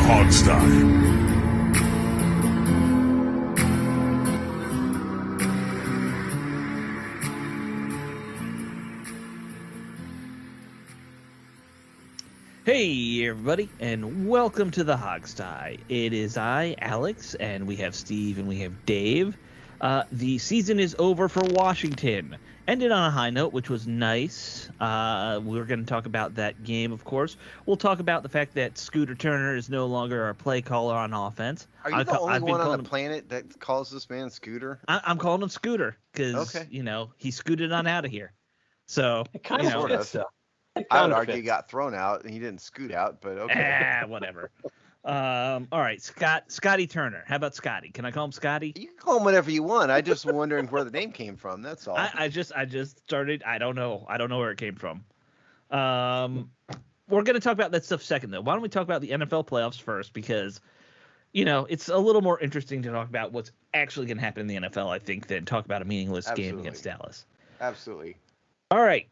Hogstye. Hey everybody, and welcome to the Hogstye. It is I, Alex, and we have Steve and we have Dave. The season is over for Washington. Ended on a high note, which was nice. We're going to talk about that game, of course. We'll talk about the fact that Scooter Turner is no longer our play caller on offense. Are you the only one on the planet that calls this man Scooter? I'm calling him Scooter because, he scooted on out of here. So, it kind of fits, though. I would argue he got thrown out and he didn't scoot out, but okay. Whatever. All right, Scotty Turner. How about Scotty? Can I call him Scotty? You can call him whatever you want. I just wondering where the name came from. That's all. I just started. I don't know where it came from. We're gonna talk about that stuff second, though. Why don't we talk about the NFL playoffs first? Because it's a little more interesting to talk about what's actually gonna happen in the NFL, I think, than talk about a meaningless game against Dallas. Absolutely. All right.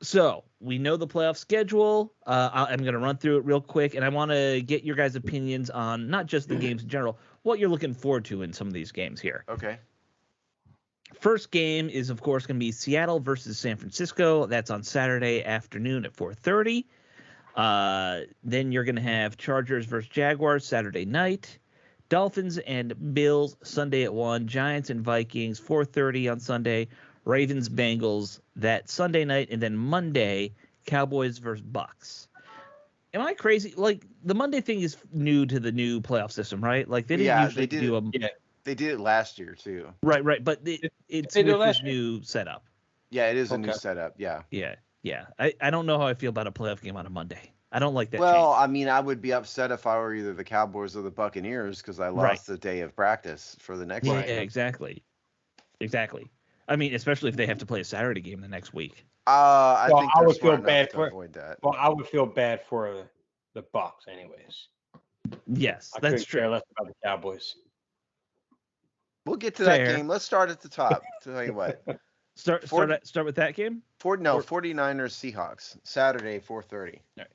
So we know the playoff schedule. I'm going to run through it real quick, and I want to get your guys' opinions on not just the games in general, what you're looking forward to in some of these games here. Okay. First game is, of course, going to be Seattle versus San Francisco. That's on Saturday afternoon at 4:30. Then you're going to have Chargers versus Jaguars Saturday night. Dolphins and Bills Sunday at 1. Giants and Vikings 4:30 on Sunday. Ravens, Bengals that Sunday night, and then Monday, Cowboys versus Bucks. Am I crazy? Like, the Monday thing is new to the new playoff system, right? Like, they didn't usually do them. Yeah, they did it last year, too. Right, but it's with this new setup. Yeah, it is a new setup, yeah. Yeah. I don't know how I feel about a playoff game on a Monday. I don't like that Well, change. I mean, I would be upset if I were either the Cowboys or the Buccaneers because I lost the day of practice for the next game. game. Yeah, exactly. I mean, especially if they have to play a Saturday game the next week. I think I would feel bad to avoid that. Well, I would feel bad for the Bucks, anyways. Yes, I that's true. Care less about the Cowboys. We'll get to that game. Let's start at the top. Tell you what. Start with that game. 49ers Seahawks Saturday 4:30. Right.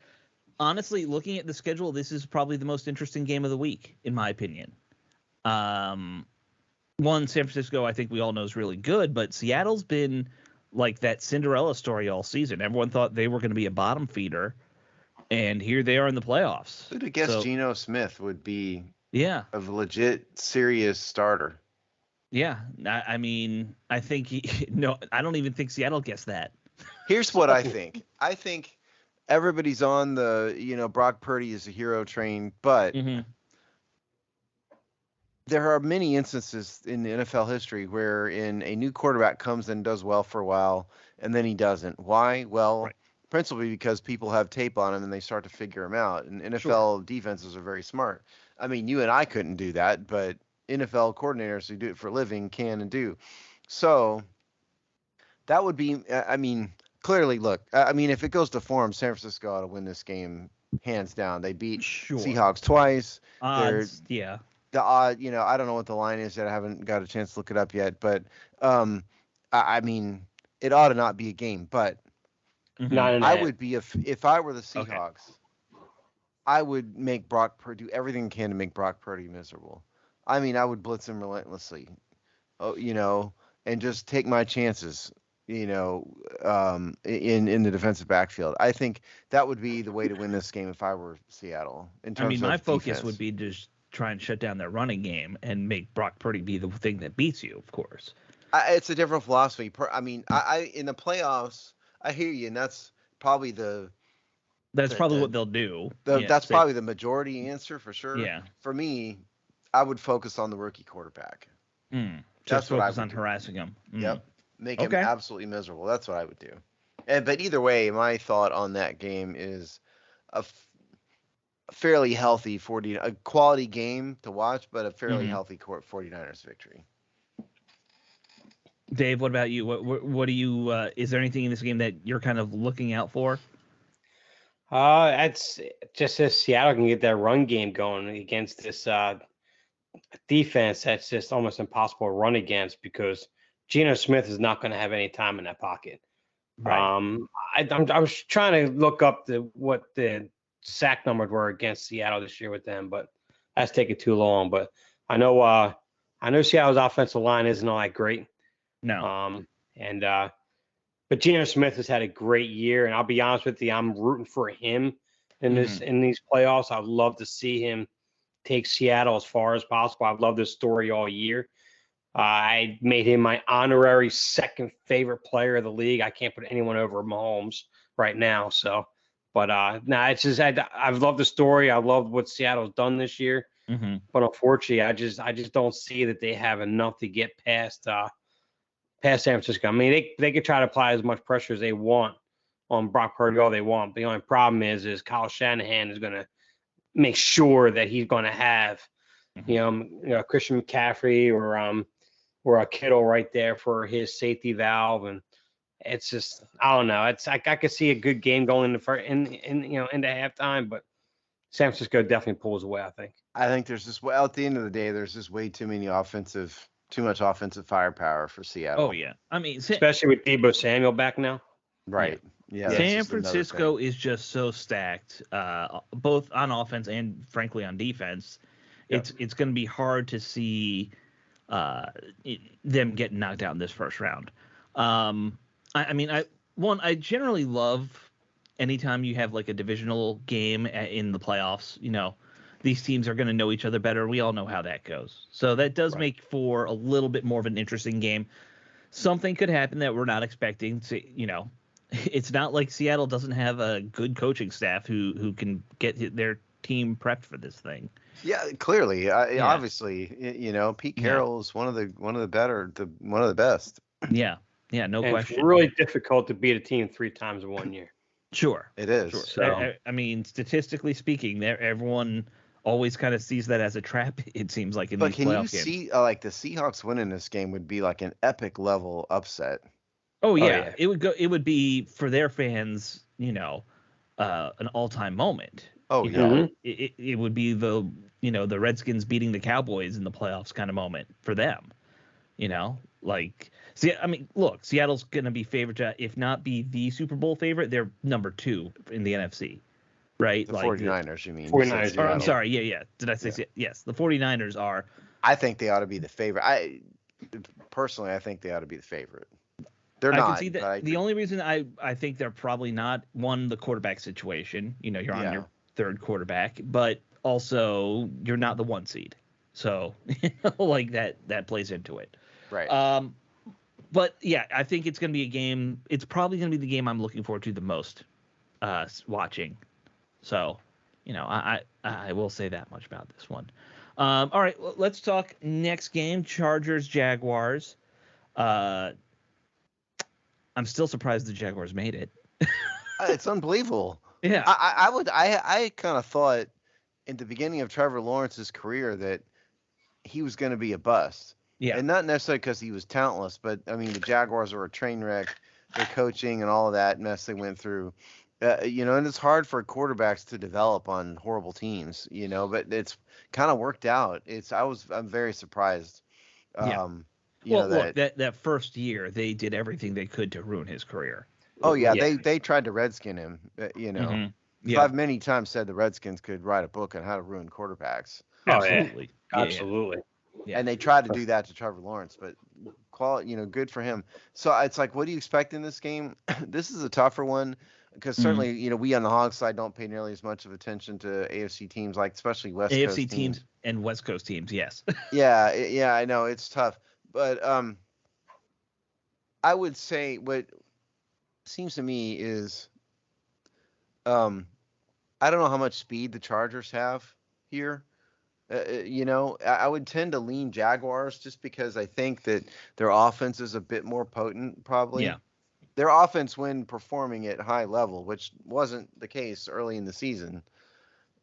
Honestly, looking at the schedule, this is probably the most interesting game of the week, in my opinion. San Francisco, I think we all know is really good, but Seattle's been like that Cinderella story all season. Everyone thought they were going to be a bottom feeder, and here they are in the playoffs. Who'd have guessed Geno Smith would be a legit serious starter? Yeah, I mean, I think I don't even think Seattle guessed that. Here's what I think. I think everybody's on the, Brock Purdy is a hero train, but there are many instances in the NFL history wherein a new quarterback comes and does well for a while, and then he doesn't. Why? Well, principally because people have tape on him and they start to figure him out. And NFL defenses are very smart. I mean, you and I couldn't do that, but NFL coordinators who do it for a living can and do. So that would be, clearly, look, if it goes to form, San Francisco ought to win this game hands down. They beat Seahawks twice. The odd, I don't know what the line is yet. I haven't got a chance to look it up yet, but it ought to not be a game. But I would be if I were the Seahawks, I would make Brock Purdy do everything I can to make Brock Purdy miserable. I mean, I would blitz him relentlessly, and just take my chances, in the defensive backfield. I think that would be the way to win this game if I were Seattle. My focus would be to just try and shut down their running game and make Brock Purdy be the thing that beats you, of course. It's a different philosophy. I in the playoffs, I hear you, and that's probably what they'll do. That's probably the majority answer for sure. Yeah. For me, I would focus on the rookie quarterback. That's what I would do. Harassing him. Yep. Make him absolutely miserable. That's what I would do. But either way, my thought on that game is a fairly healthy a quality game to watch, but a fairly healthy 49ers victory. Dave, what about you? What do you? Is there anything in this game that you're kind of looking out for? It's just as Seattle can get that run game going against this defense that's just almost impossible to run against because Geno Smith is not going to have any time in that pocket. Right. I was trying to look up what the sack numbers were against Seattle this year with them, but that's taking too long. But I know Seattle's offensive line isn't all that great. No. But Geno Smith has had a great year, and I'll be honest with you, I'm rooting for him in these playoffs. I'd love to see him take Seattle as far as possible. I've loved this story all year. I made him my honorary second favorite player of the league. I can't put anyone over Mahomes right now. So, but it's just I've loved the story. I loved what Seattle's done this year. Mm-hmm. But unfortunately, I just don't see that they have enough to get past San Francisco. I mean, they could try to apply as much pressure as they want on Brock Purdy all they want. The only problem is Kyle Shanahan is going to make sure that he's going to have Christian McCaffrey or a Kittle right there for his safety valve, and it's just I don't know. I could see a good game going into halftime, but San Francisco definitely pulls away. I think there's at the end of the day, there's just way too much offensive firepower for Seattle. Oh yeah, I mean, especially with Deebo Samuel back now. Right. Yeah. San Francisco is just so stacked, both on offense and frankly on defense. Yep. It's going to be hard to see them getting knocked out in this first round. I generally love anytime you have like a divisional game in the playoffs. These teams are going to know each other better. We all know how that goes. So that does make for a little bit more of an interesting game. Something could happen that we're not expecting. It's not like Seattle doesn't have a good coaching staff who can get their team prepped for this thing. Yeah, clearly, obviously, Pete Carroll is one of the best. Yeah, no question. It's really difficult to beat a team 3 times in 1 year. Sure, it is. Sure. So, I mean, statistically speaking, everyone always kind of sees that as a trap. It seems like in these playoff games. But can you see like the Seahawks winning this game would be like an epic level upset? Oh yeah, it would go. It would be for their fans, an all-time moment. Oh yeah, it would be the Redskins beating the Cowboys in the playoffs kind of moment for them. Look, Seattle's gonna be favored to, if not be the Super Bowl favorite, they're number 2 in the NFC, right? The 49ers, you mean? 49ers. I'm sorry, yeah. Did I say yes? The 49ers are. I think they ought to be the favorite. Personally, I think they ought to be the favorite. They're not. I can see that. The only reason I think they're probably not, one, the quarterback situation. You're on your third quarterback, but also you're not the 1 seed, so like that plays into it. Right. But yeah, I think it's going to be a game. It's probably going to be the game I'm looking forward to the most watching. So, I will say that much about this one. All right, let's talk next game, Chargers Jaguars. I'm still surprised the Jaguars made it. It's unbelievable. Yeah. I kind of thought in the beginning of Trevor Lawrence's career that he was going to be a bust. Yeah. And not necessarily because he was talentless, but I mean, the Jaguars are a train wreck, their coaching and all of that mess they went through. And it's hard for quarterbacks to develop on horrible teams, but it's kind of worked out. I'm very surprised. Look, that first year they did everything they could to ruin his career. Oh yeah, they tried to Redskin him. I've many times said the Redskins could write a book on how to ruin quarterbacks. Absolutely, absolutely. Yeah. And they tried to do that to Trevor Lawrence, but good for him. So it's like, what do you expect in this game? This is a tougher one because certainly, we on the Hog side don't pay nearly as much of attention to AFC teams, like especially West Coast teams and West Coast teams. Yes. yeah, I know it's tough, but I would say what seems to me is, I don't know how much speed the Chargers have here. I would tend to lean Jaguars just because I think that their offense is a bit more potent, probably. Yeah. Their offense, when performing at high level, which wasn't the case early in the season,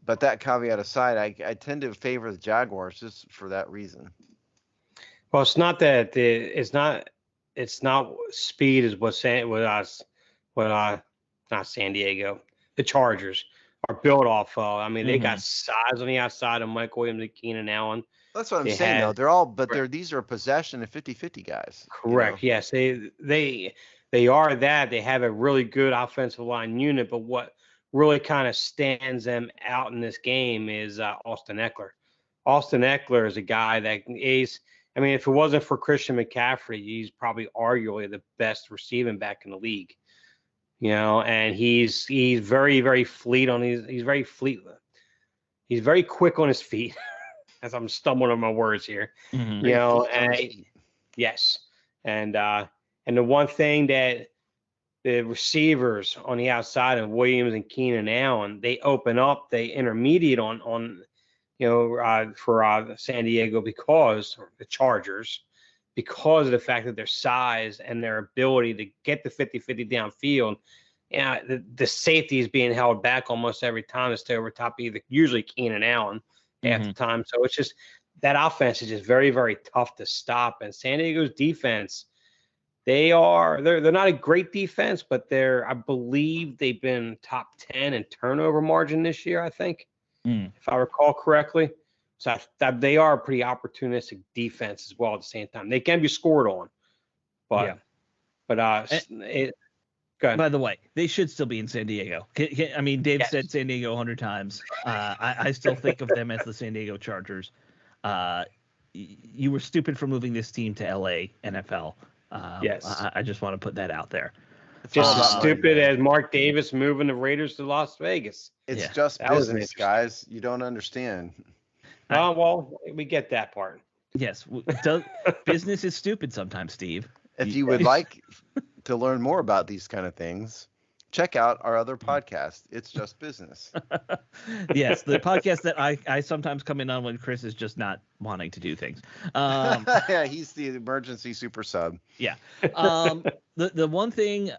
but that caveat aside, I tend to favor the Jaguars just for that reason. Well, it's not that it's not speed is not San Diego. The Chargers are built off of. They got size on the outside of Mike Williams and Keenan Allen. That's what I'm saying, though. They're all, these are possession and 50-50 guys. Correct. Yes, they are that. They have a really good offensive line unit, but what really kind of stands them out in this game is Austin Eckler. Austin Eckler is a guy that is, I mean, if it wasn't for Christian McCaffrey, he's probably arguably the best receiving back in the league. And he's very, very he's very fleet. He's very quick on his feet. As I'm stumbling on my words here. Mm-hmm. Yes. And the one thing that the receivers on the outside of Williams and Keenan Allen, they open up the intermediate on for San Diego because the Chargers, because of the fact that their size and their ability to get the 50-50 downfield. The safety is being held back almost every time to stay over top of usually Keenan Allen half the time. So it's just that offense is just very, very tough to stop. And San Diego's defense, they're not a great defense, but I believe they've been top 10 in turnover margin this year, I think, if I recall correctly. So they are a pretty opportunistic defense as well at the same time. They can be scored on, but go ahead. By the way, they should still be in San Diego. I mean, Dave said San Diego 100 times. I still think of them as the San Diego Chargers. You were stupid for moving this team to LA NFL. Yes. I just want to put that out there. Just as stupid as Mark Davis moving the Raiders to Las Vegas. It's just business, guys. You don't understand. Oh, well, we get that part. Yes. Business is stupid sometimes, Steve. If you would like to learn more about these kind of things, check out our other podcast. It's Just Business. Yes, the podcast that I sometimes come in on when Chris is just not wanting to do things. Yeah, he's the emergency super sub. Yeah. The one thing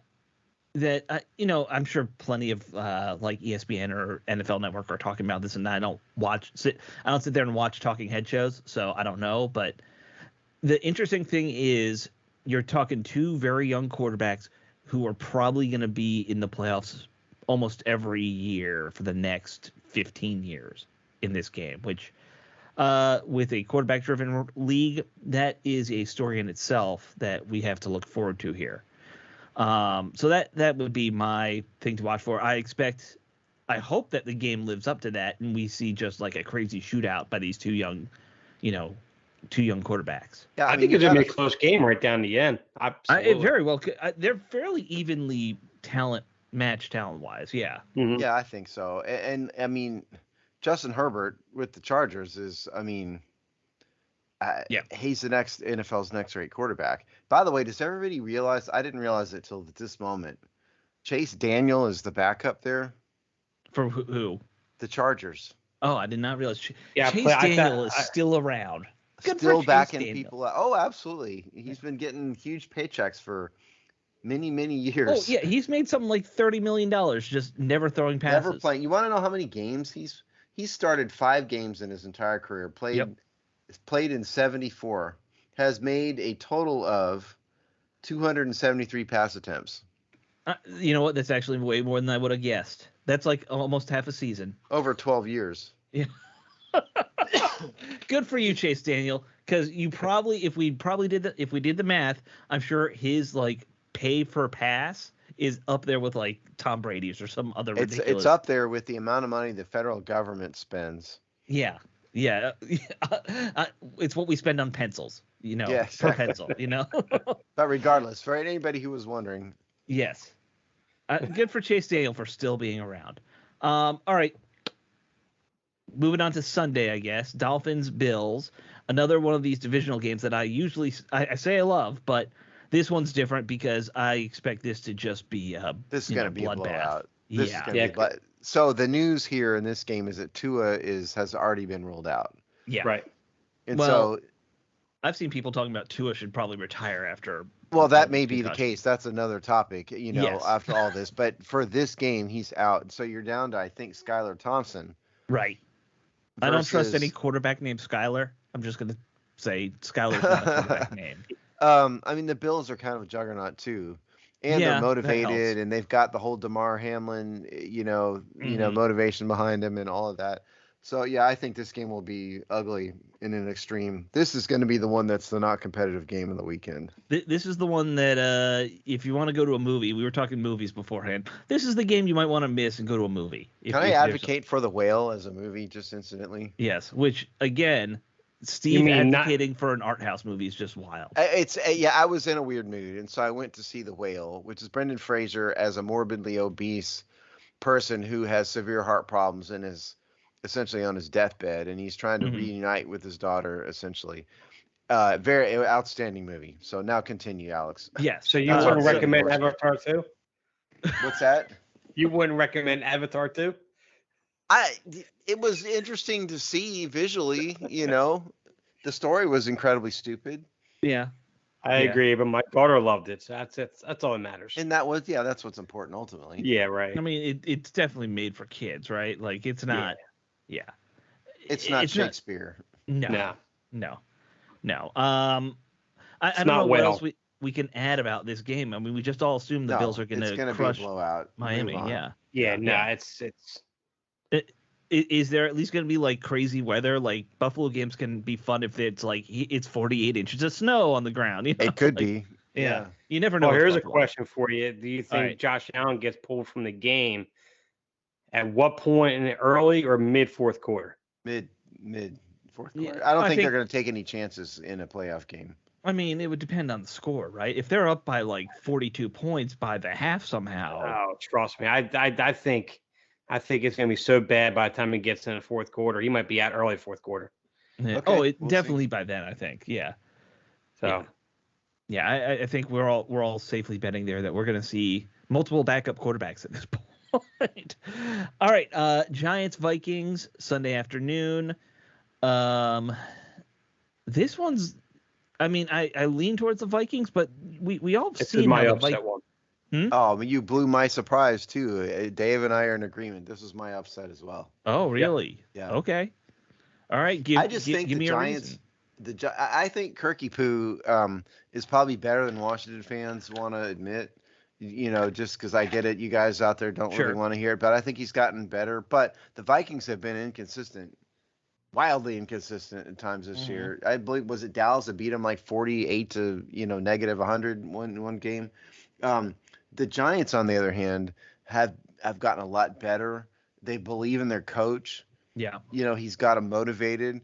that I'm sure plenty of like ESPN or NFL Network are talking about this, and I don't sit there and watch talking head shows, so I don't know. But the interesting thing is you're talking two very young quarterbacks who are probably going to be in the playoffs almost every year for the next 15 years in this game, which with a quarterback-driven league, that is a story in itself that we have to look forward to here. So that would be my thing to watch for. I hope that the game lives up to that and we see just like a crazy shootout by these two young quarterbacks. Yeah, I think it's going to be a close game right down the end. It very well could. They're fairly evenly matched talent-wise. Yeah. Mm-hmm. Yeah, I think so. And I mean, Justin Herbert with the Chargers is, he's the NFL's next great quarterback. By the way, does everybody realize? I didn't realize it till this moment. Chase Daniel is the backup there. For who? The Chargers. Oh, I did not realize. Yeah, Chase Daniel is still around. Good still backing people out. Oh, absolutely. He's been getting huge paychecks for many, many years. Oh, yeah. He's made something like $30 million just never throwing passes. Never playing. You want to know how many games? He's started 5 games in his entire career. Played in 74. Has made a total of 273 pass attempts. You know what? That's actually way more than I would have guessed. That's like almost half a season. Over 12 years. Yeah. Good for you, Chase Daniel, because if we did the math, I'm sure his like pay per pass is up there with like Tom Brady's or some other ridiculous. It's up there with the amount of money the federal government spends. Yeah. It's what we spend on pencils, per pencil, But regardless, for anybody who was wondering. Yes. Good for Chase Daniel for still being around. All right. Moving on to Sunday, I guess. Dolphins, Bills. Another one of these divisional games that I say I love, but this one's different because I expect this to just be a bloodbath. So the news here in this game is that Tua has already been ruled out. Yeah. Right. And so I've seen people talking about Tua should probably retire after. Well, that may be the case. That's another topic, Yes. after all this. But for this game, he's out. So you're down to, I think, Skylar Thompson. Right. I don't trust any quarterback named Skylar. I'm just going to say Skylar's not a quarterback name. The Bills are kind of a juggernaut too, and they're motivated, and they've got the whole Damar Hamlin, motivation behind them, and all of that. So yeah, I think this game will be ugly in an extreme. This is going to be the one that's the not competitive game of the weekend. This is the one that if you want to go to a movie, we were talking movies beforehand. This is the game you might want to miss and go to a movie. Can I advocate for The Whale as a movie just incidentally? Yes, which again, Steve advocating for an art house movie is just wild. I was in a weird mood, and so I went to see The Whale, which is Brendan Fraser as a morbidly obese person who has severe heart problems and is essentially on his deathbed, and he's trying to reunite with his daughter, essentially. Very outstanding movie. So now continue, Alex. Yes. So you wouldn't recommend Avatar 2? What's that? You wouldn't recommend Avatar 2? It was interesting to see visually, the story was incredibly stupid. Yeah. I agree, but my daughter loved it, so that's all that matters. And that's what's important ultimately. Yeah, right. I mean, it's definitely made for kids, right? Like it's not. Yeah. It's not Shakespeare. No. I don't know what else we can add about this game. I mean, we just all assume the Bills are going to crush Miami. Yeah. Is there at least going to be like crazy weather? Like Buffalo games can be fun if it's like it's 48 inches of snow on the ground. It could be. Yeah. You never know. Well, here's a question for you. Do you think Josh Allen gets pulled from the game at what point in the early or mid fourth quarter? Mid fourth quarter. I don't think they're going to take any chances in a playoff game. I mean, it would depend on the score, right? If they're up by like 42 points by the half somehow. Oh, trust me. I think it's going to be so bad by the time he gets in the fourth quarter. He might be out early fourth quarter. Yeah. Okay, we'll definitely see. By then, I think. Yeah. So. Yeah, I think we're all safely betting there that we're going to see multiple backup quarterbacks at this point. All right, Giants Vikings Sunday afternoon. This one's. I mean, I lean towards the Vikings, but we all have seen my upset one. Oh, you blew my surprise too. Dave and I are in agreement. This is my upset as well. Oh, really? Yeah. Okay. All right. I just think the Giants. I think Kirky Poo is probably better than Washington fans want to admit. Just because I get it, you guys out there don't really want to hear it, but I think he's gotten better. But the Vikings have been inconsistent, wildly inconsistent at times this year. I believe was it Dallas that beat him like 48 to negative 100 one game. The Giants, on the other hand, have gotten a lot better. They believe in their coach. Yeah. He's got them motivated.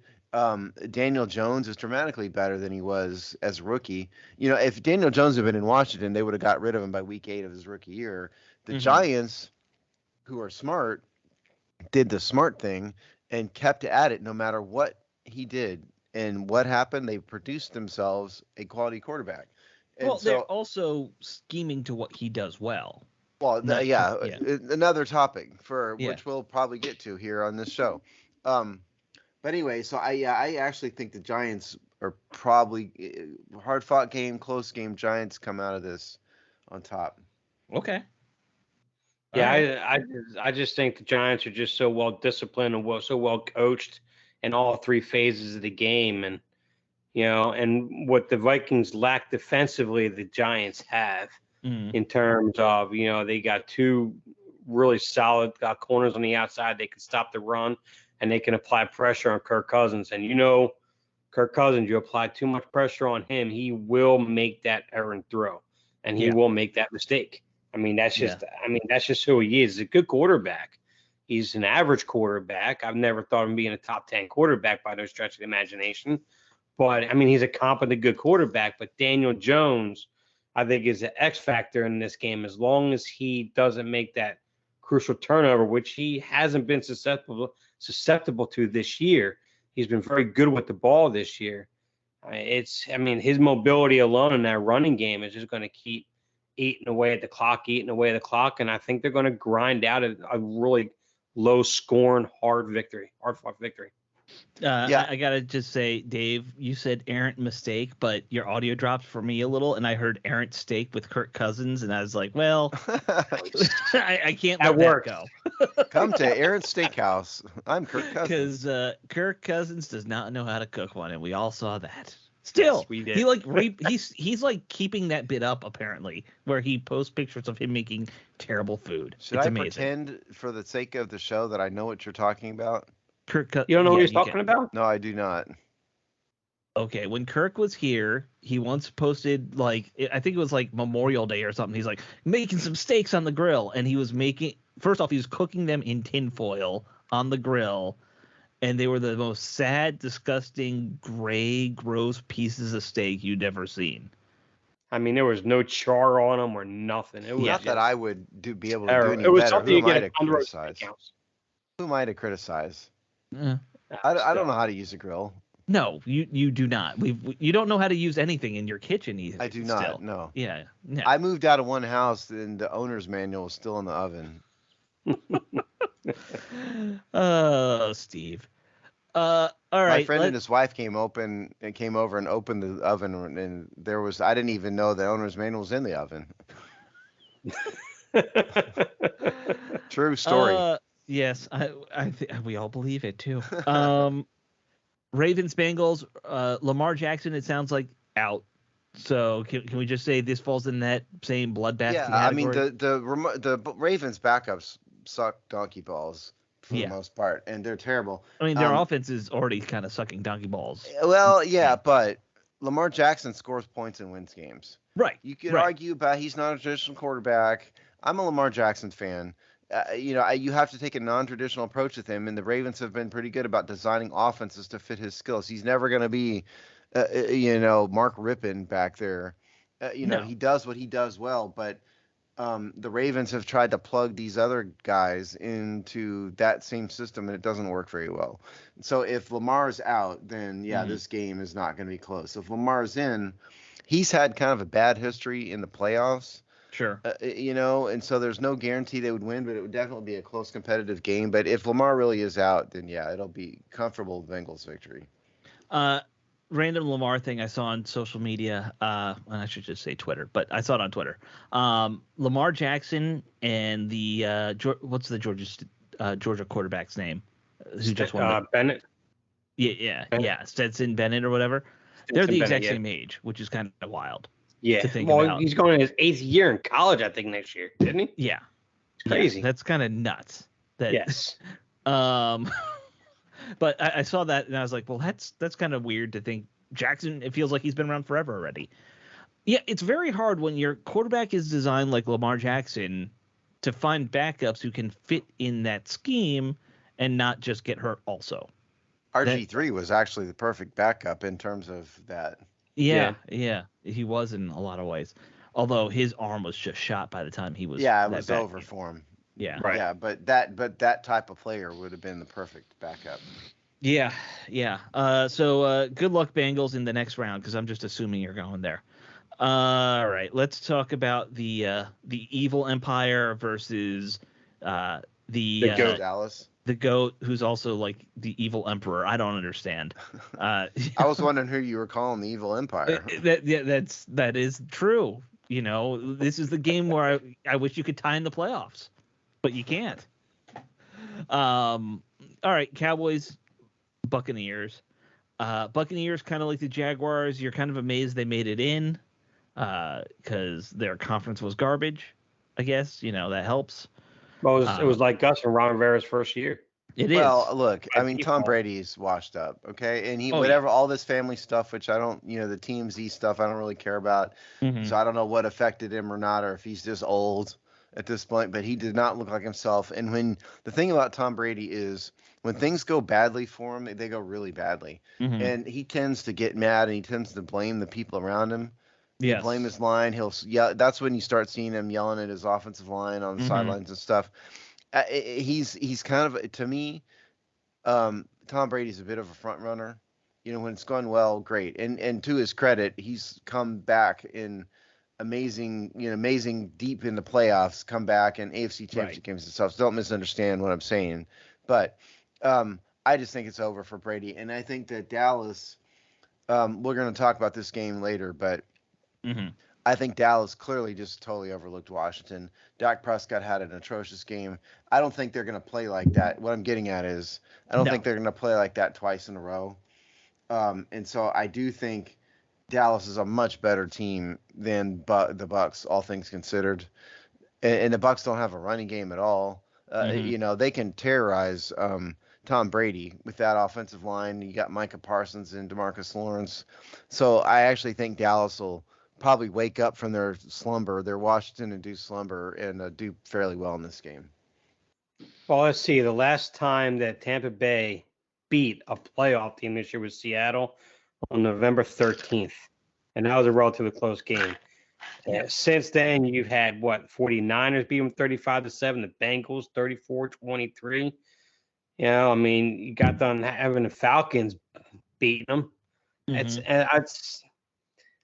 Daniel Jones is dramatically better than he was as a rookie. If Daniel Jones had been in Washington, they would have got rid of him by week 8 of his rookie year. The Giants, who are smart, did the smart thing and kept at it no matter what he did. And what happened? They produced themselves a quality quarterback. And they're also scheming to what he does well. Well, another topic which we'll probably get to here on this show. But anyway, so I actually think the Giants are probably hard-fought game, close game. Giants come out of this on top. Okay. Yeah, I just think the Giants are just so well disciplined and so well coached in all 3 phases of the game, and and what the Vikings lack defensively, the Giants have in terms of, they got 2 really solid corners on the outside. They can stop the run and they can apply pressure on Kirk Cousins. And, Kirk Cousins, you apply too much pressure on him, he will make that errant throw and he will make that mistake. I mean, that's just who he is. He's a good quarterback. He's an average quarterback. I've never thought of him being a top 10 quarterback by no stretch of the imagination. But, I mean, he's a competent, good quarterback. But Daniel Jones, I think, is the X factor in this game. As long as he doesn't make that crucial turnover, which he hasn't been susceptible to this year. He's been very good with the ball this year. His mobility alone in that running game is just going to keep eating away at the clock. And I think they're going to grind out a really low-scoring, hard-fought victory. I gotta just say, Dave, you said errant mistake, but your audio dropped for me a little, and I heard errant steak with Kirk Cousins, and I was like, well, I can't let that go. Come to Aaron's Steakhouse. I'm Kirk Cousins. Because Kirk Cousins does not know how to cook one, and we all saw that. Still, yes, we did. He's like keeping that bit up apparently, where he posts pictures of him making terrible food. Should I pretend, for the sake of the show, that I know what you're talking about? You don't know what he's you talking can. about? No, I do not. Okay, when Kirk was here, he once posted I think it was like Memorial Day or something. He's like making some steaks on the grill, and he was first off, he was cooking them in tinfoil on the grill, and they were the most sad, disgusting, gray, gross pieces of steak you'd ever seen. I mean, there was no char on them or nothing. It was Not that I would be able to do any It was better. something Who you am I get to at Conroe's criticize? Steakhouse. Who am I to criticize? Eh. I don't know how to use a grill. No, you do not. You don't know how to use anything in your kitchen either. I do not. Still. No. Yeah. No. I moved out of one house and the owner's manual was still in the oven. Oh, Steve. All right. My friend and his wife came over and opened the oven, and I didn't even know the owner's manual was in the oven. True story. Yes, we all believe it too. Ravens Bengals, Lamar Jackson. It sounds like out. So can we just say this falls in that same bloodbath category? I mean the Ravens backups suck donkey balls for the most part, and they're terrible. I mean, their offense is already kind of sucking donkey balls. Well, yeah, but Lamar Jackson scores points and wins games. Right. You could argue about he's not a traditional quarterback. I'm a Lamar Jackson fan. You have to take a non-traditional approach with him, and the Ravens have been pretty good about designing offenses to fit his skills. He's never going to be, Mark Rippon back there. No. He does what he does well, but the Ravens have tried to plug these other guys into that same system, and it doesn't work very well. So if Lamar's out, then this game is not going to be close. If Lamar's in, he's had kind of a bad history in the playoffs. Sure. And so there's no guarantee they would win, but it would definitely be a close competitive game. But if Lamar really is out, then it'll be comfortable Bengals victory. Random Lamar thing I saw on social media. I should just say Twitter, but I saw it on Twitter. Lamar Jackson and the what's the Georgia quarterback's name? Who just won? Bennett. Yeah, Bennett. Yeah, Stetson Bennett or whatever. They're the exact same age, which is kind of wild. Yeah. To think about. He's going in his 8th year in college, I think, next year, didn't he? Yeah. It's crazy. Yeah, that's kind of nuts. Yes. But I saw that and I was like, well, that's kind of weird to think. Jackson, it feels like he's been around forever already. Yeah, it's very hard when your quarterback is designed like Lamar Jackson to find backups who can fit in that scheme and not just get hurt also. RG3 was actually the perfect backup in terms of that. Yeah, he was in a lot of ways. Although his arm was just shot by the time he was. Yeah, it was over for him. Yeah, right. Yeah, but that type of player would have been the perfect backup. Yeah. So good luck Bengals in the next round because I'm just assuming you're going there. All right, let's talk about the evil empire versus the GOAT Dallas. The GOAT, who's also like the evil emperor. I don't understand. I was wondering who you were calling the evil empire. That is true. This is the game where I wish you could tie in the playoffs, but you can't. All right, Cowboys, Buccaneers. Buccaneers kind of like the Jaguars. You're kind of amazed they made it in because their conference was garbage. I guess that helps. Well, it was like Gus and Ron Rivera's first year. It is. Well, look, I mean, Tom Brady's washed up, okay? And all this family stuff, which I don't, the TMZ stuff, I don't really care about. Mm-hmm. So I don't know what affected him or not, or if he's just old at this point, but he did not look like himself. And when the thing about Tom Brady is when things go badly for him, they go really badly. Mm-hmm. And he tends to get mad and he tends to blame the people around him. Yes. Blame his line. That's when you start seeing him yelling at his offensive line on the sidelines and stuff. He's kind of, to me, Tom Brady's a bit of a front runner. When it's going well, great. And to his credit, he's come back in amazing deep in the playoffs, come back in AFC Championship games and stuff. So don't misunderstand what I'm saying. But I just think it's over for Brady. And I think that Dallas, we're going to talk about this game later, but I think Dallas clearly just totally overlooked Washington. Dak Prescott had an atrocious game. I don't think they're going to play like that. What I'm getting at is I don't think they're going to play like that twice in a row. And so I do think Dallas is a much better team than the Bucs, all things considered. And the Bucs don't have a running game at all. They can terrorize Tom Brady with that offensive line. You got Micah Parsons and DeMarcus Lawrence. So I actually think Dallas will probably wake up from their slumber, their Washington-induced slumber, and do fairly well in this game. Well, let's see. The last time that Tampa Bay beat a playoff team this year was Seattle on November 13th, and that was a relatively close game. Since then, you've had 49ers beat them 35-7, the Bengals 34-23. You know, I mean, you got done having the Falcons beating them.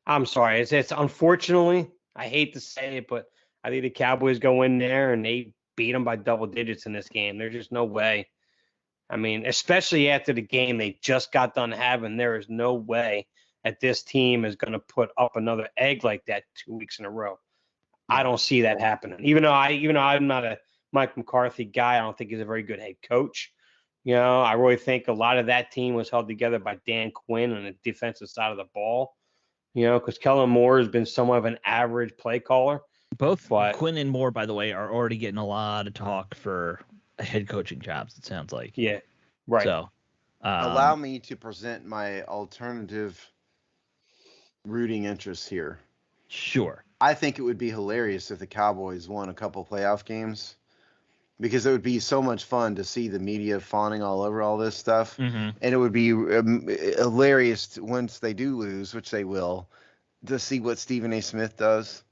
I'm sorry. It's unfortunately, I hate to say it, but I think the Cowboys go in there and they beat them by double digits in this game. There's just no way. I mean, especially after the game they just got done having, there is no way that this team is going to put up another egg like that 2 weeks in a row. I don't see that happening. Even though I'm not a Mike McCarthy guy, I don't think he's a very good head coach. You know, I really think a lot of that team was held together by Dan Quinn on the defensive side of the ball. You know, because Kellen Moore has been somewhat of an average play caller. Both Quinn and Moore, by the way, are already getting a lot of talk for head coaching jobs, it sounds like. Yeah, right. So, allow me to present my alternative rooting interests here. Sure. I think it would be hilarious if the Cowboys won a couple playoff games, because it would be so much fun to see the media fawning all over all this stuff. And it would be hilarious once they do lose, which they will, to see what Stephen A. Smith does.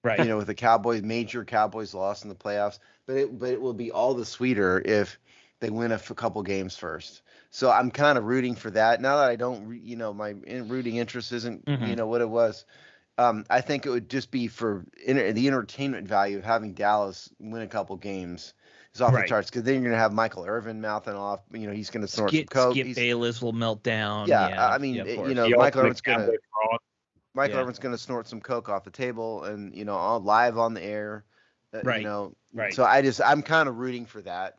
Right. You know, with the Cowboys, major Cowboys loss in the playoffs. But it will be all the sweeter if they win a couple games first. So I'm kind of rooting for that. Now that I don't, my rooting interest isn't, what it was. I think it would just be for the entertainment value of having Dallas win a couple games is off the charts, because then you're going to have Michael Irvin mouthing off. You know, he's going to snort some coke. Skip Bayless will melt down. Yeah, I mean, Michael Irvin's going to snort some coke off the table and, all live on the air. Right. So I'm kind of rooting for that.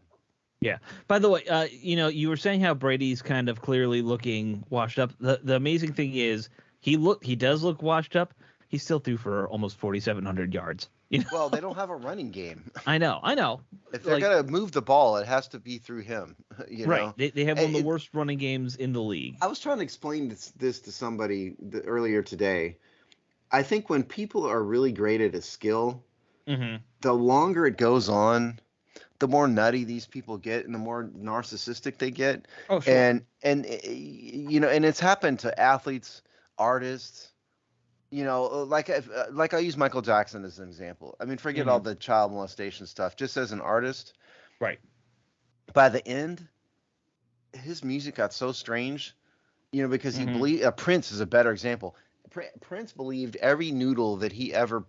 Yeah. By the way, you were saying how Brady's kind of clearly looking washed up. The amazing thing is he does look washed up. He still threw for almost 4,700 yards. Well, they don't have a running game. I know. If they're going to move the ball, it has to be through him. Right. They have one of the worst running games in the league. I was trying to explain this to somebody earlier today. I think when people are really great at a skill, the longer it goes on, the more nutty these people get and the more narcissistic they get. Oh, sure. And it's happened to athletes, artists. Like I use Michael Jackson as an example. I mean, forget all the child molestation stuff. Just as an artist, right? By the end, his music got so strange, because he believed. Prince is a better example. Prince believed every noodle that he ever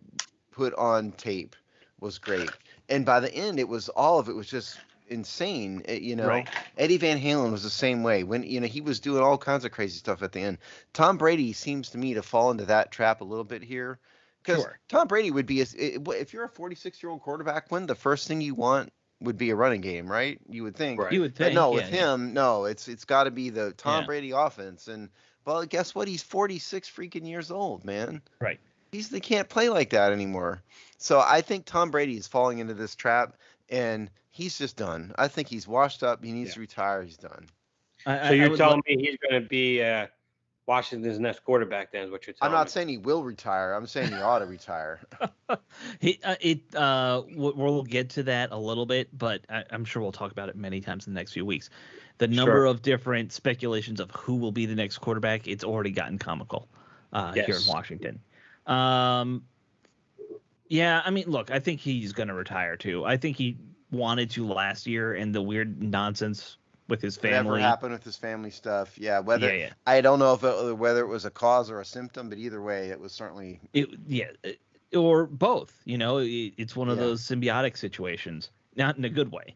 put on tape was great, and by the end, all of it was just insane. Right. Eddie Van Halen was the same way when he was doing all kinds of crazy stuff at the end. Tom Brady seems to me to fall into that trap a little bit here, because Tom Brady would be if you're a 46-year-old quarterback, when the first thing you want would be a running game, right? You would think. Right. You would think. But no, with him, no, it's got to be the Tom Brady offense. And well, guess what? He's 46 freaking years old, man. Right. They can't play like that anymore. So I think Tom Brady is falling into this trap, and he's just done. I think he's washed up. He needs to retire. He's done. So you're telling me he's going to be Washington's next quarterback? Then is what you're telling me? I'm not saying he will retire. I'm saying he ought to retire. We'll get to that a little bit, but I'm sure we'll talk about it many times in the next few weeks. The number of different speculations of who will be the next quarterback, it's already gotten comical here in Washington. Yeah, I mean, look, I think he's going to retire too. I think he wanted to last year, and the weird nonsense with his family. Whatever happened with his family stuff. Yeah, I don't know whether it was a cause or a symptom, but either way, it was certainly or both. It's one of those symbiotic situations, not in a good way.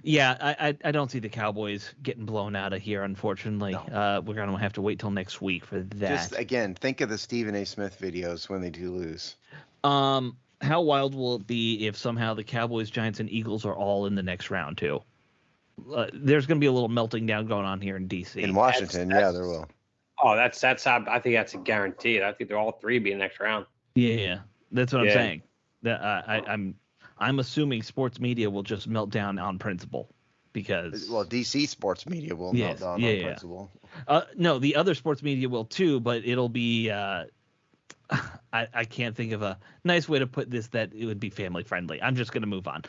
I don't see the Cowboys getting blown out of here, unfortunately. No. We're going to have to wait till next week for that. Just, again, think of the Stephen A. Smith videos when they do lose. How wild will it be if somehow the Cowboys, Giants, and Eagles are all in the next round, too? There's going to be a little melting down going on here in D.C. In Washington, there will. Oh, that's how I think that's a guarantee. I think they're all three be in the next round. Yeah, that's what I'm saying. That I'm assuming sports media will just melt down on principle because DC sports media will melt down on principle. No, the other sports media will too, but it'll be I can't think of a nice way to put this that it would be family friendly. I'm just going to move on.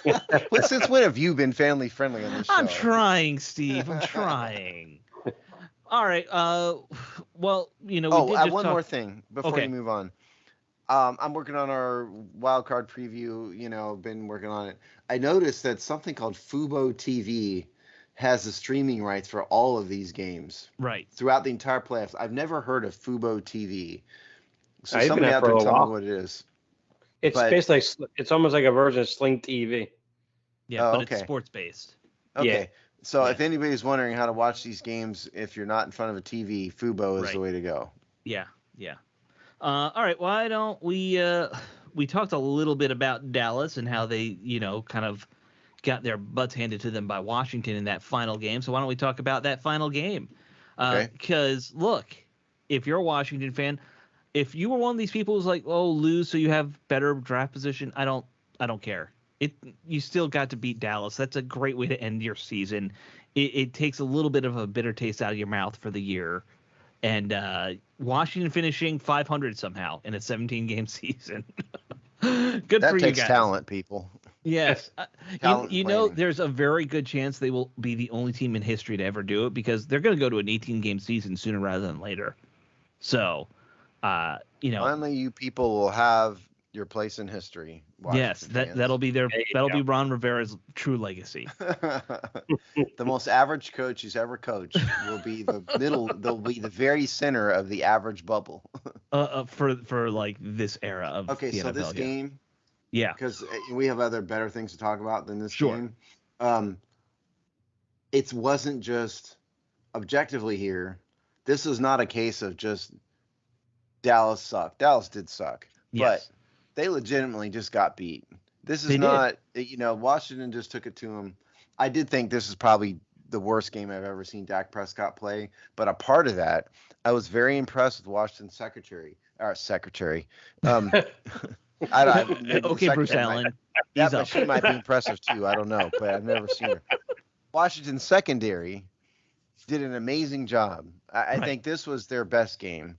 Well, since when have you been family friendly on this show? I'm trying, Steve. I'm trying. All right. Well, we did just one talk... more thing before you move on. I'm working on our wild card preview. Been working on it. I noticed that something called Fubo TV has the streaming rights for all of these games. Right. Throughout the entire playoffs. I've never heard of Fubo TV. So I've somebody out there tell me what it is. It's basically, it's almost like a version of Sling TV. Yeah, but it's sports based. Okay. Yeah. So if anybody's wondering how to watch these games, if you're not in front of a TV, Fubo is the way to go. Yeah. All right. Why don't we talked a little bit about Dallas and how they, kind of got their butts handed to them by Washington in that final game. So why don't we talk about that final game? Because look, if you're a Washington fan, if you were one of these people who's like, oh, lose so you have better draft position, I don't care. You still got to beat Dallas. That's a great way to end your season. It takes a little bit of a bitter taste out of your mouth for the year. And Washington finishing 500 somehow in a 17-game season. Good for you guys. That takes talent, people. Yes. There's a very good chance they will be the only team in history to ever do it because they're going to go to an 18-game season sooner rather than later. So, finally, you people will have your place in history. Yes, that'll be be Ron Rivera's true legacy. The most average coach who's ever coached will be the middle. They'll be the very center of the average bubble. For like this era of the NFL, this game. Yeah, because we have other better things to talk about than this game. It wasn't just objectively here. This is not a case of just Dallas sucked. Dallas did suck, but they legitimately just got beat. This is not, Washington just took it to them. I did think this is probably the worst game I've ever seen Dak Prescott play, but a part of that, I was very impressed with Washington's secretary. Bruce Allen. She might be impressive too. I don't know, but I've never seen her. Washington's secondary did an amazing job. I think this was their best game,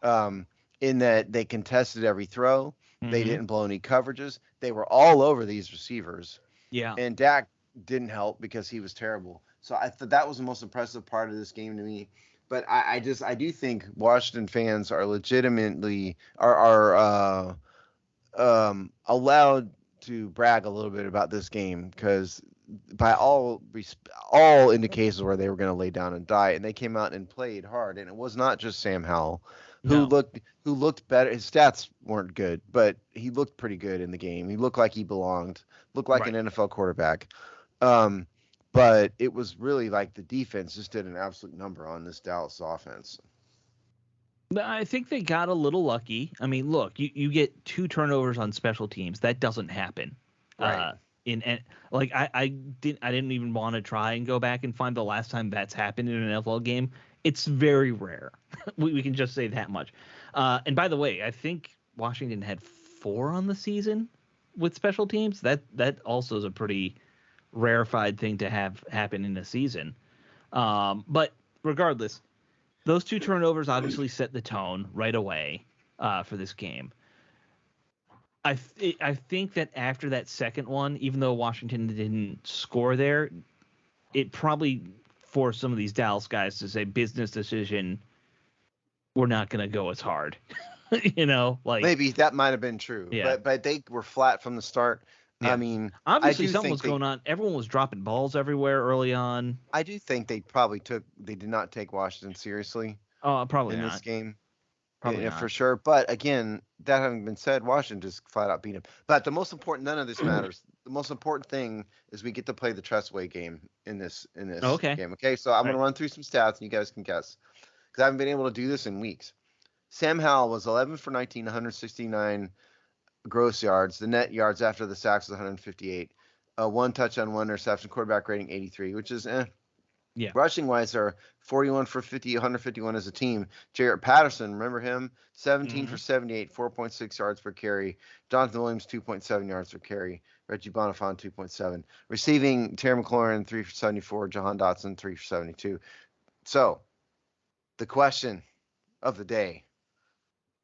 in that they contested every throw. Mm-hmm. They didn't blow any coverages. They were all over these receivers. Yeah. And Dak didn't help because he was terrible. So I thought that was the most impressive part of this game to me. But I do think Washington fans are legitimately are allowed to brag a little bit about this game because by all indications where they were going to lay down and die, and they came out and played hard. And it was not just Sam Howell who looked better. His stats weren't good, but he looked pretty good in the game. He looked like he belonged. Looked like an NFL quarterback. But it was really like the defense just did an absolute number on this Dallas offense. I think they got a little lucky. I mean, look, you get 2 turnovers on special teams. That doesn't happen. Right. I didn't even want to try and go back and find the last time that's happened in an NFL game. It's very rare. we can just say that much. And by the way, I think Washington had 4 on the season with special teams. That also is a pretty rarefied thing to have happen in a season. But regardless, those 2 turnovers obviously set the tone right away for this game. I think that after that second one, even though Washington didn't score there, it probably forced some of these Dallas guys to say, business decision, we're not going to go as hard. Maybe that might have been true. Yeah. But they were flat from the start. Yeah. I mean, obviously something was going on. Everyone was dropping balls everywhere early on. I do think they did not take Washington seriously. Oh, probably in not. This game. Probably yeah, not. For sure. But again, that having been said, Washington just flat out beat them. But the most important, none of this matters. The most important thing is we get to play the Trustway game in this game. Okay, so I'm going to run through some stats and you guys can guess because I haven't been able to do this in weeks. Sam Howell was 11 for 19, 169 gross yards. The net yards after the sacks was 158. 1 touchdown, 1 interception. Quarterback rating 83, which is Yeah. Rushing wise, they're 41 for 50, 151 as a team. Jarrett Patterson, remember him? 17 for 78, 4.6 yards per carry. Jonathan Williams, 2.7 yards per carry. Reggie Bonifant, 2.7. Receiving, Terry McLaurin, 3 for 74. Jahan Dotson, 3 for 72. So, the question of the day,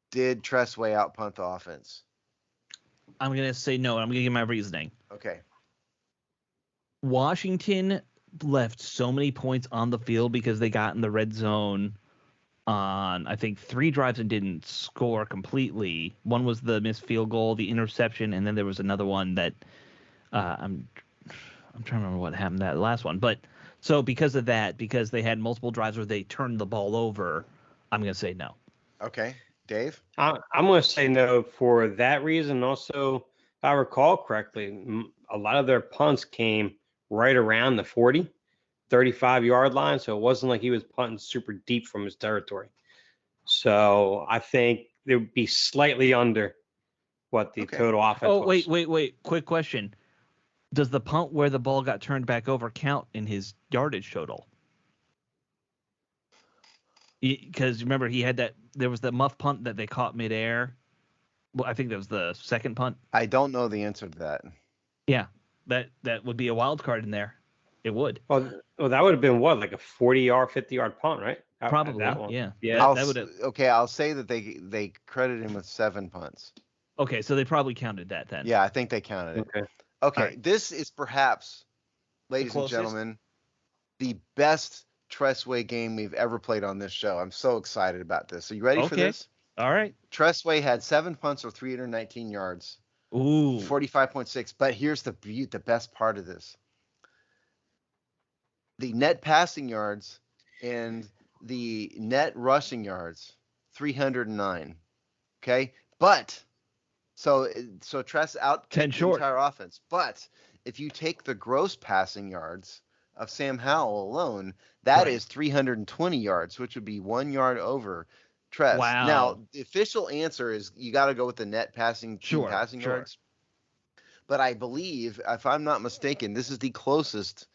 did Tressway outpunt the offense? I'm going to say no. I'm going to give my reasoning. Okay. Washington left so many points on the field because they got in the red zone on, I think, 3 drives and didn't score completely. One was the missed field goal, the interception, and then there was another one that I'm trying to remember what happened that last one. But so because of that, because they had multiple drives where they turned the ball over, I'm going to say no. Okay. Dave? I'm going to say no for that reason. Also, if I recall correctly, a lot of their punts came right around the 40, 35-yard line. So it wasn't like he was punting super deep from his territory. So I think it would be slightly under what the total offense was. Wait. Quick question. Does the punt where the ball got turned back over count in his yardage total? Because remember, he had there was the muff punt that they caught midair. Well, I think that was the second punt. I don't know the answer to that. Yeah, that would be a wild card in there. It would. Well, that would have been what, like a 40-yard, 50-yard punt, right? Probably. That one. Yeah. I'll say that they credited him with 7 punts. Okay, so they probably counted that then. Yeah, I think they counted it. Okay. Right. This is perhaps, ladies and gentlemen, the best Tressway game we've ever played on this show. I'm so excited about this. Are you ready for this? All right. Tressway had 7 punts for 319 yards. Ooh. 45.6. But here's the best part of this. The net passing yards and the net rushing yards, 309. Okay? But so Tress out 10 the short entire offense. But if you take the gross passing yards of Sam Howell alone, that is 320 yards, which would be 1 yard over Tress. Wow. Now, the official answer is you got to go with the net passing yards. But I believe, if I'm not mistaken, this is the closest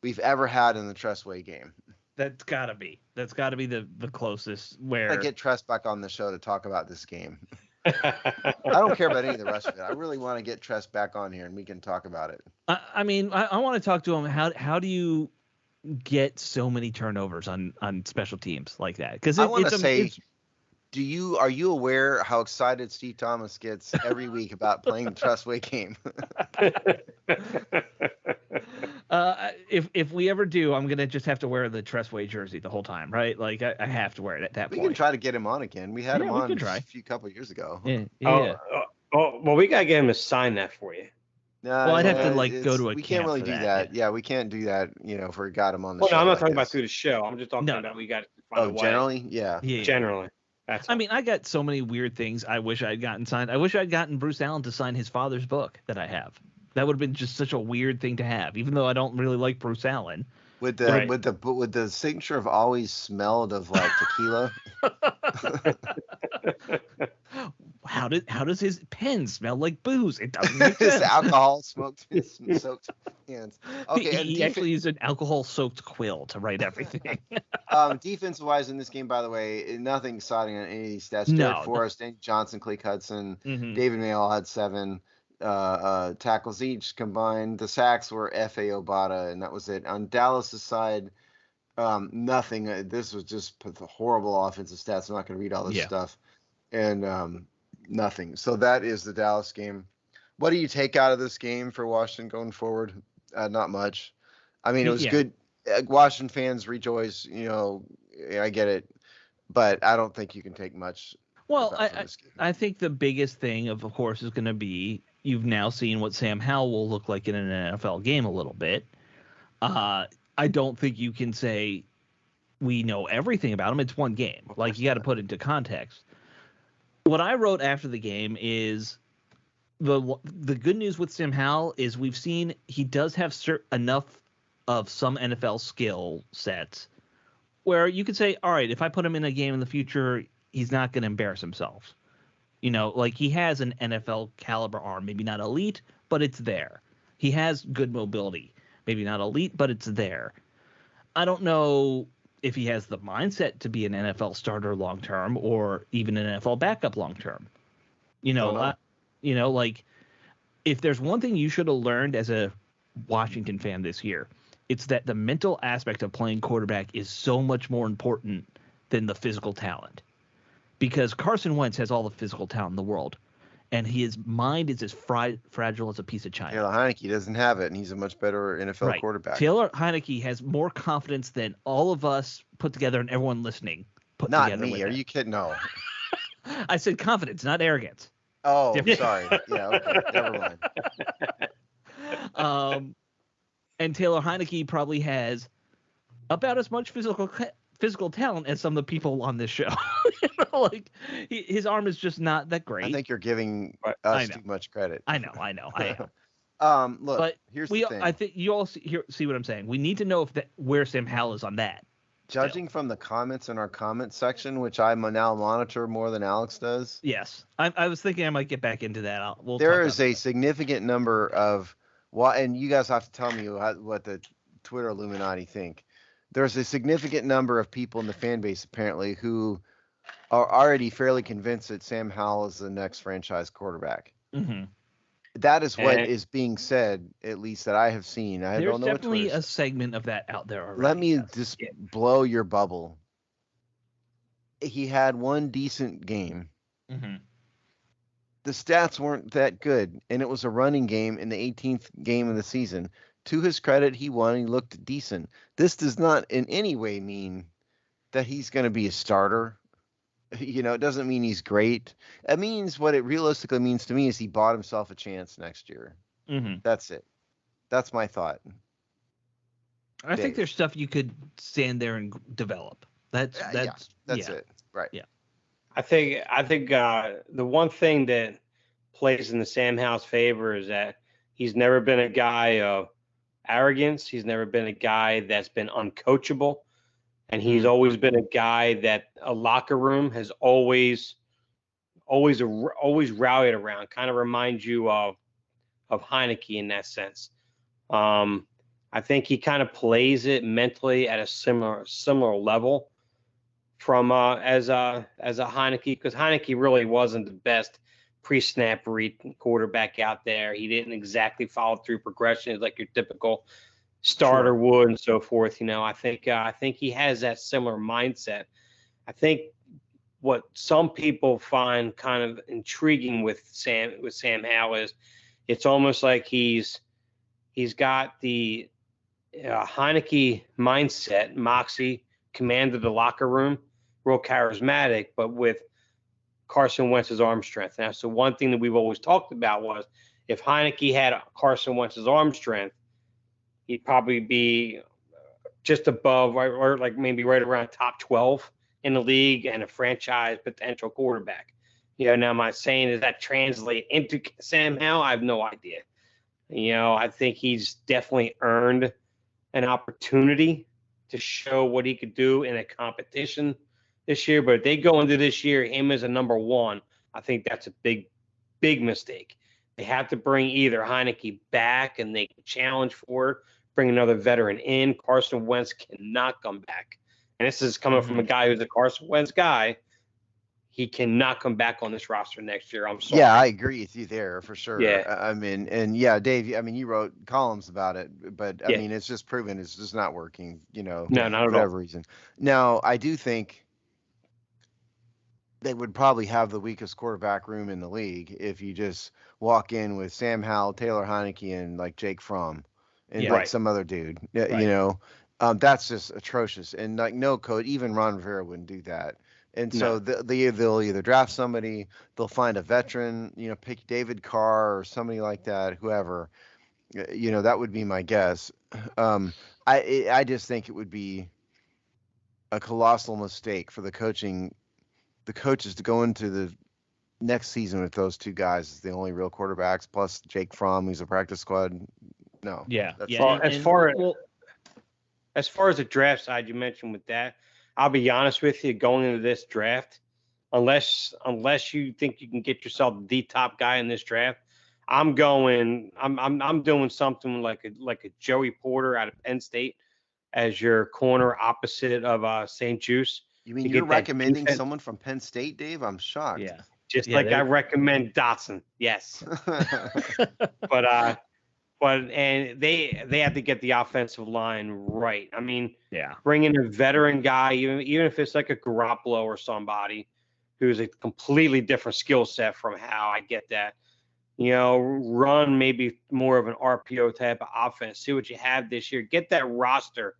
we've ever had in the Tressway game. That's got to be the closest where I get Tress back on the show to talk about this game. I don't care about any of the rest of it. I really want to get Tress back on here and we can talk about it. I mean, I want to talk to him. How do you get so many turnovers on special teams like that? Because I want to say, are you aware how excited Steve Thomas gets every week about playing the Tressway game? If we ever do, I'm gonna just have to wear the Tressway jersey the whole time, right? Like I have to wear it at that point. We can try to get him on again. We had him on a couple of years ago. Yeah. Well, we gotta get him to sign that for you. Well, I'd have to go to a. We can't really do that. Yeah, we can't do that. If we got him on the show. No, I'm not talking about through the show. I'm just talking about we got to find a way. Generally, yeah. Generally. I mean, I got so many weird things I wish I'd gotten signed. I wish I'd gotten Bruce Allen to sign his father's book that I have. That would have been just such a weird thing to have, even though I don't really like Bruce Allen. Would the signature have always smelled of like tequila? How does his pen smell like booze? It doesn't make His sense. alcohol soaked hands. Okay, he actually used an alcohol-soaked quill to write everything. Defensive-wise in this game, by the way, nothing exciting on any of these stats. No, Derek Forrest, Danny Johnson, Clay Hudson, David Mayo had 7 tackles each combined. The sacks were F.A. Obata, and that was it. On Dallas' side, nothing. This was just horrible offensive stats. I'm not going to read all this stuff. And nothing. So that is the Dallas game. What do you take out of this game for Washington going forward? Not much. I mean, it was good. Washington fans rejoice. I get it, but I don't think you can take much. Well, I think the biggest thing, of course, is going to be you've now seen what Sam Howell will look like in an NFL game a little bit. I don't think you can say we know everything about him. It's one game. Like, you got to put it into context. What I wrote after the game is the good news with Sam Howell is we've seen he does have enough of some NFL skill sets where you could say, all right, if I put him in a game in the future, he's not going to embarrass himself. Like he has an NFL caliber arm, maybe not elite, but it's there. He has good mobility, maybe not elite, but it's there. I don't know if he has the mindset to be an NFL starter long term or even an NFL backup long term. Like if there's one thing you should have learned as a Washington fan this year, it's that the mental aspect of playing quarterback is so much more important than the physical talent. Because Carson Wentz has all the physical talent in the world, and his mind is as fragile as a piece of china. Taylor Heineke doesn't have it, and he's a much better NFL quarterback. Taylor Heineke has more confidence than all of us put together and everyone listening put not together. Not me. Are you kidding? No. I said confidence, not arrogance. Oh, sorry. Yeah, okay. Never mind. And Taylor Heineke probably has about as much physical talent as some of the people on this show. His arm is just not that great. I think you're giving us too much credit. I know. Look, but here's the thing. I think you all see what I'm saying. We need to know where Sam Howell is on that. Judging from the comments in our comment section, which I now monitor more than Alex does. Yes, I was thinking I might get back into that. There is a significant number of and you guys have to tell me what the Twitter Illuminati think. There's a significant number of people in the fan base apparently who are already fairly convinced that Sam Howell is the next franchise quarterback. Mm-hmm. That is what is being said, at least that I have seen. I don't know. There's definitely a segment of that out there already. Let me just blow your bubble. He had one decent game. Mm-hmm. The stats weren't that good, and it was a running game in the 18th game of the season. To his credit, he won. He looked decent. This does not in any way mean that he's going to be a starter. It doesn't mean he's great. It means what it realistically means to me is he bought himself a chance next year. Mm-hmm. That's it. That's my thought. I think there's stuff you could stand there and develop. That's it. Right. Yeah. I think the one thing that plays in the Sam Howell's favor is that he's never been a guy of arrogance. He's never been a guy that's been uncoachable. And he's always been a guy that a locker room has always rallied around. Kind of reminds you of Heineke in that sense. I think he kind of plays it mentally at a similar level from as a Heineke, because Heineke really wasn't the best pre-snap read quarterback out there. He didn't exactly follow through progressions like your typical starter would and so forth. I think he has that similar mindset. I think what some people find kind of intriguing with Sam Howell is it's almost like he's got the Heineke mindset, moxie, command of the locker room, real charismatic, but with Carson Wentz's arm strength. Now, so one thing that we've always talked about was if Heineke had Carson Wentz's arm strength, he'd probably be just above or like maybe right around top 12 in the league and a franchise potential quarterback. Now am I saying does that translate into Sam Howell? I have no idea. I think he's definitely earned an opportunity to show what he could do in a competition this year. But if they go into this year, him as a number one, I think that's a big, big mistake. They have to bring either Heineke back and they can challenge for it, bring another veteran in. Carson Wentz cannot come back. And this is coming from a guy who's a Carson Wentz guy. He cannot come back on this roster next year. I'm sorry. Yeah, I agree with you there for sure. Yeah. I mean, and yeah, Dave, you wrote columns about it, but I mean, it's just proven it's just not working, No, not for at whatever all. reason. Now, I do think they would probably have the weakest quarterback room in the league if you just walk in with Sam Howell, Taylor Heineke, and like Jake Fromm and like some other dude. That's just atrocious. And like no coach, even Ron Rivera wouldn't do that. And so they'll either draft somebody, they'll find a veteran, pick David Carr or somebody like that, whoever. That would be my guess. I just think it would be a colossal mistake for the coaches to go into the next season with those two guys as the only real quarterbacks, plus Jake Fromm, who's a practice squad. No. Yeah. Well, as far as the draft side you mentioned with that, I'll be honest with you, going into this draft, unless you think you can get yourself the top guy in this draft, I'm doing something like a Joey Porter out of Penn State. as your corner opposite of St. Juice. You mean to you're get that recommending defense. someone from Penn State, Dave? I'm shocked. Yeah. Just Yeah, like I they're- recommend Dotson. Yes. But they have to get the offensive line right. I mean, Yeah. bringing a veteran guy, even if it's like a Garoppolo or somebody who's a completely different skill set from how I get that. Run maybe more of an RPO type of offense. See what you have this year. Get that roster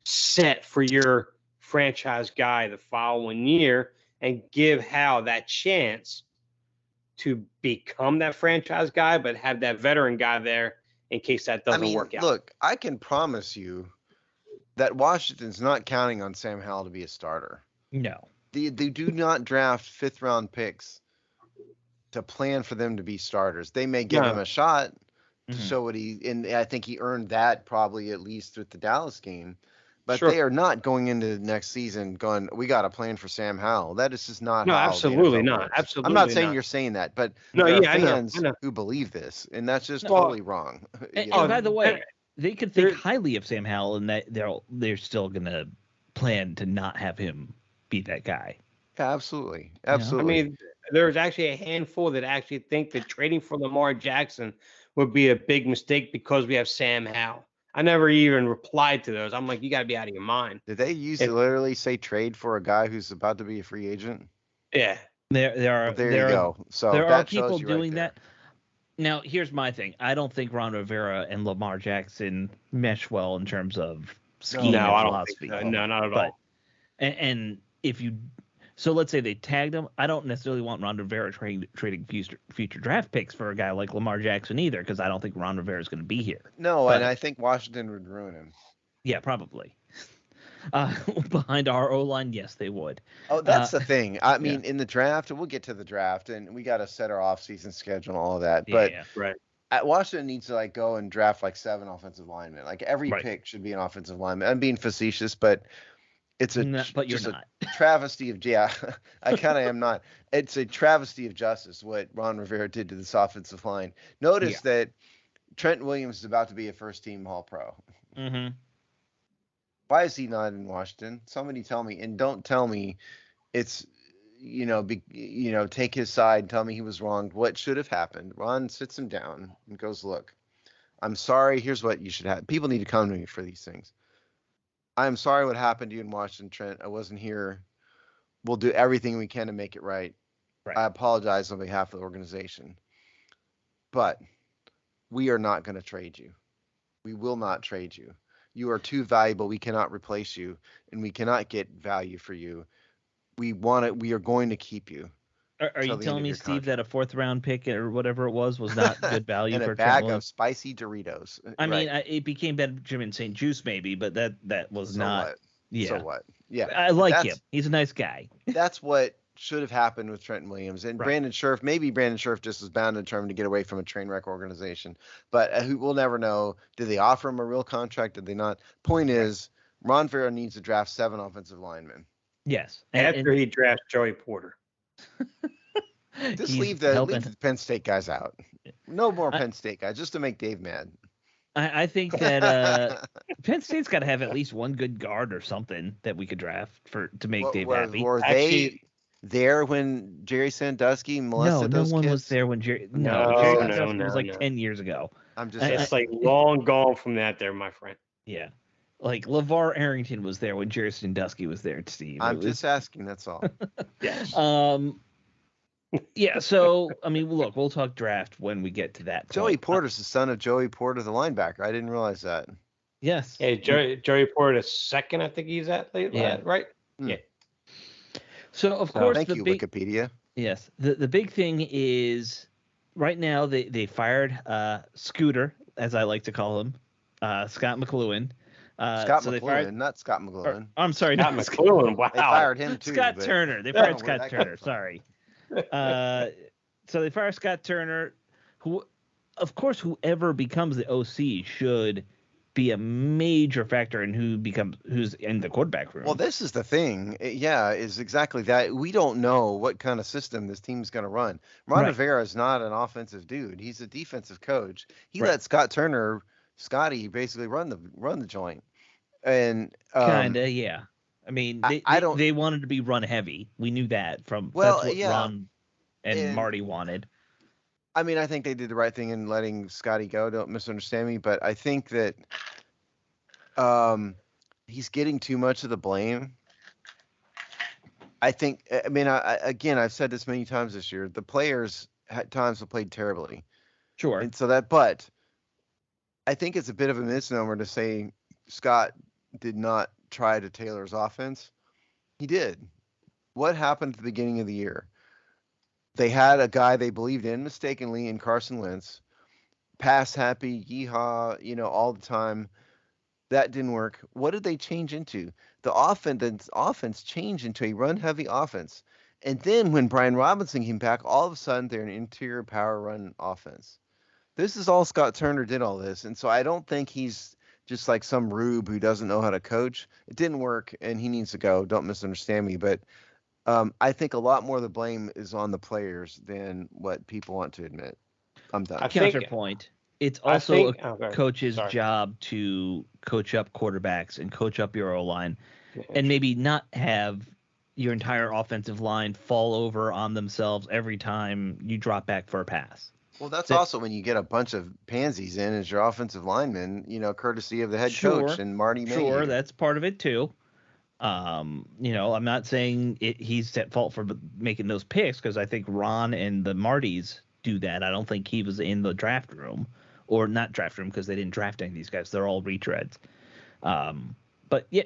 set for your franchise guy the following year and give Hal that chance to become that franchise guy, but have that veteran guy there in case that doesn't work out. Look, I can promise you that Washington's not counting on Sam Howell to be a starter. No. They do not draft 5th-round picks to plan for them to be starters. They may give him a shot to show what and I think he earned that probably at least with the Dallas game. But they are not going into the next season going, we got a plan for Sam Howell. That is just not how absolutely the NFL not. works. Absolutely I'm not saying not. you're saying that, but No, there are I know, fans I know. who believe this, and that's just totally wrong. And, You know? and by the way, they could think There- highly of Sam Howell, and that they're still gonna plan to not have him be that guy. Yeah, absolutely. I Absolutely. mean, there's actually a handful that actually think that trading for Lamar Jackson would be a big mistake because we have Sam Howell. I never even replied to those. I'm like, you got to be out of your mind. Did they literally say trade for a guy who's about to be a free agent? Yeah. There Well, are there you go. So there that are people shows you right doing there. that. Now, here's my thing. I don't think Ron Rivera and Lamar Jackson mesh well in terms of scheme No, and I don't philosophy. think so. No, not at But- all. And if you, so let's say they tagged him. I don't necessarily want Ron Rivera trading future draft picks for a guy like Lamar Jackson either, because I don't think Ron Rivera is going to be here. No, But- and I think Washington would ruin him. Yeah, probably. Behind our O line, yes, they would. Oh, that's the thing. I mean, in the draft, we'll get to the draft, and we got to set our off-season schedule and all of that. But Yeah. Right. Washington needs to go and draft 7 offensive linemen. Like every Right. pick should be an offensive lineman. I'm being facetious, but it's a But you're just not. a travesty of I kind of am not. It's a travesty of justice what Ron Rivera did to this offensive line. Notice that Trent Williams is about to be a first-team All-Pro. Mm-hmm. Why is he not in Washington? Somebody tell me, and don't tell me it's take his side and tell me he was wrong. What should have happened? Ron sits him down and goes, look, I'm sorry. Here's what you should have. People need to come to me for these things. I'm sorry what happened to you in Washington, Trent. I wasn't here. We'll do everything we can to make it right. I apologize on behalf of the organization. But we are not going to trade you. We will not trade you. You are too valuable. We cannot replace you, and we cannot get value for you. We are going to keep you. Are you telling me, Steve, that a 4th-round pick or whatever it was not good value and for a bag Trent of spicy Doritos? I mean, it became Benjamin St. Juice maybe, but that was not. What? Yeah. So what? Yeah. I like him. He's a nice guy. That's what should have happened with Trenton Williams and Brandon Scherf. Maybe Brandon Scherf just was bound and determined to get away from a train wreck organization, but we'll never know. Did they offer him a real contract? Did they not? Point is, Ron Rivera needs to draft 7 offensive linemen. Yes. After he drafts Joey Porter. Just leave the Penn State guys out. No more Penn State guys, just to make Dave mad. I think that Penn State's got to have at least one good guard or something that we could draft to make Dave happy. Were they there when Jerry Sandusky molested those kids? No one was there when Jerry. No, Jerry Sandusky was like 10 years ago. I'm just. It's like long gone from that, there, my friend. Yeah, like LeVar Arrington was there when Jerry Sandusky was there, Steve. I'm just asking. That's all. Yes. Yeah. So I mean, look, we'll talk draft when we get to that. Joey Porter's the son of Joey Porter, the linebacker. I didn't realize that. Yes. Yeah, Joey Porter, the second, I think he's at late. Yeah. Right. Yeah. So of course, thank you, Wikipedia. Yes. The big thing is right now they fired Scooter, as I like to call him, Scott McLuhan. Scott McLuhan, not Scott McLuhan. I'm sorry, Scott McLuhan. Wow. They fired him too. Scott Turner. They fired where'd Scott that come Turner. from? Sorry. So they fire Scott Turner, who, of course, whoever becomes the OC should be a major factor in who's in the quarterback room. Well, this is the thing. Is exactly that. We don't know what kind of system this team's going to run. Ron Rivera is not an offensive dude. He's a defensive coach. He let Scott Turner, Scotty, basically run the joint. And Kinda, yeah. I mean, I don't. they wanted to be run heavy. We knew that that's Well, what yeah, Ron and and Marty wanted. I mean, I think they did the right thing in letting Scotty go. Don't misunderstand me, but I think that um, he's getting too much of the blame. I think. I mean, again, I've said this many times this year. The players at times have played terribly, Sure. and so that. But I think it's a bit of a misnomer to say Scott did not try to tailor his offense. He did. What happened at the beginning of the year? They had a guy they believed in mistakenly in Carson Wentz, pass happy, yeehaw, all the time. That didn't work. What did they change into? The offense changed into a run heavy offense. And then when Brian Robinson came back, all of a sudden they're an interior power run offense. This is all Scott Turner did all this. And so I don't think he's just like some rube who doesn't know how to coach. It didn't work and he needs to go. Don't misunderstand me. But I think a lot more of the blame is on the players than what people want to admit. I'm done. Counterpoint. It's also a coach's Sorry. job to coach up quarterbacks and coach up your O-line and maybe not have your entire offensive line fall over on themselves every time you drop back for a pass. Well, that's also when you get a bunch of pansies in as your offensive linemen, courtesy of the head coach and Marty Mayhew. Sure, that's part of it too. I'm not saying he's at fault for making those picks because I think Ron and the Martys do that. I don't think he was in the draft room or not draft room because they didn't draft any of these guys. They're all retreads. But yeah,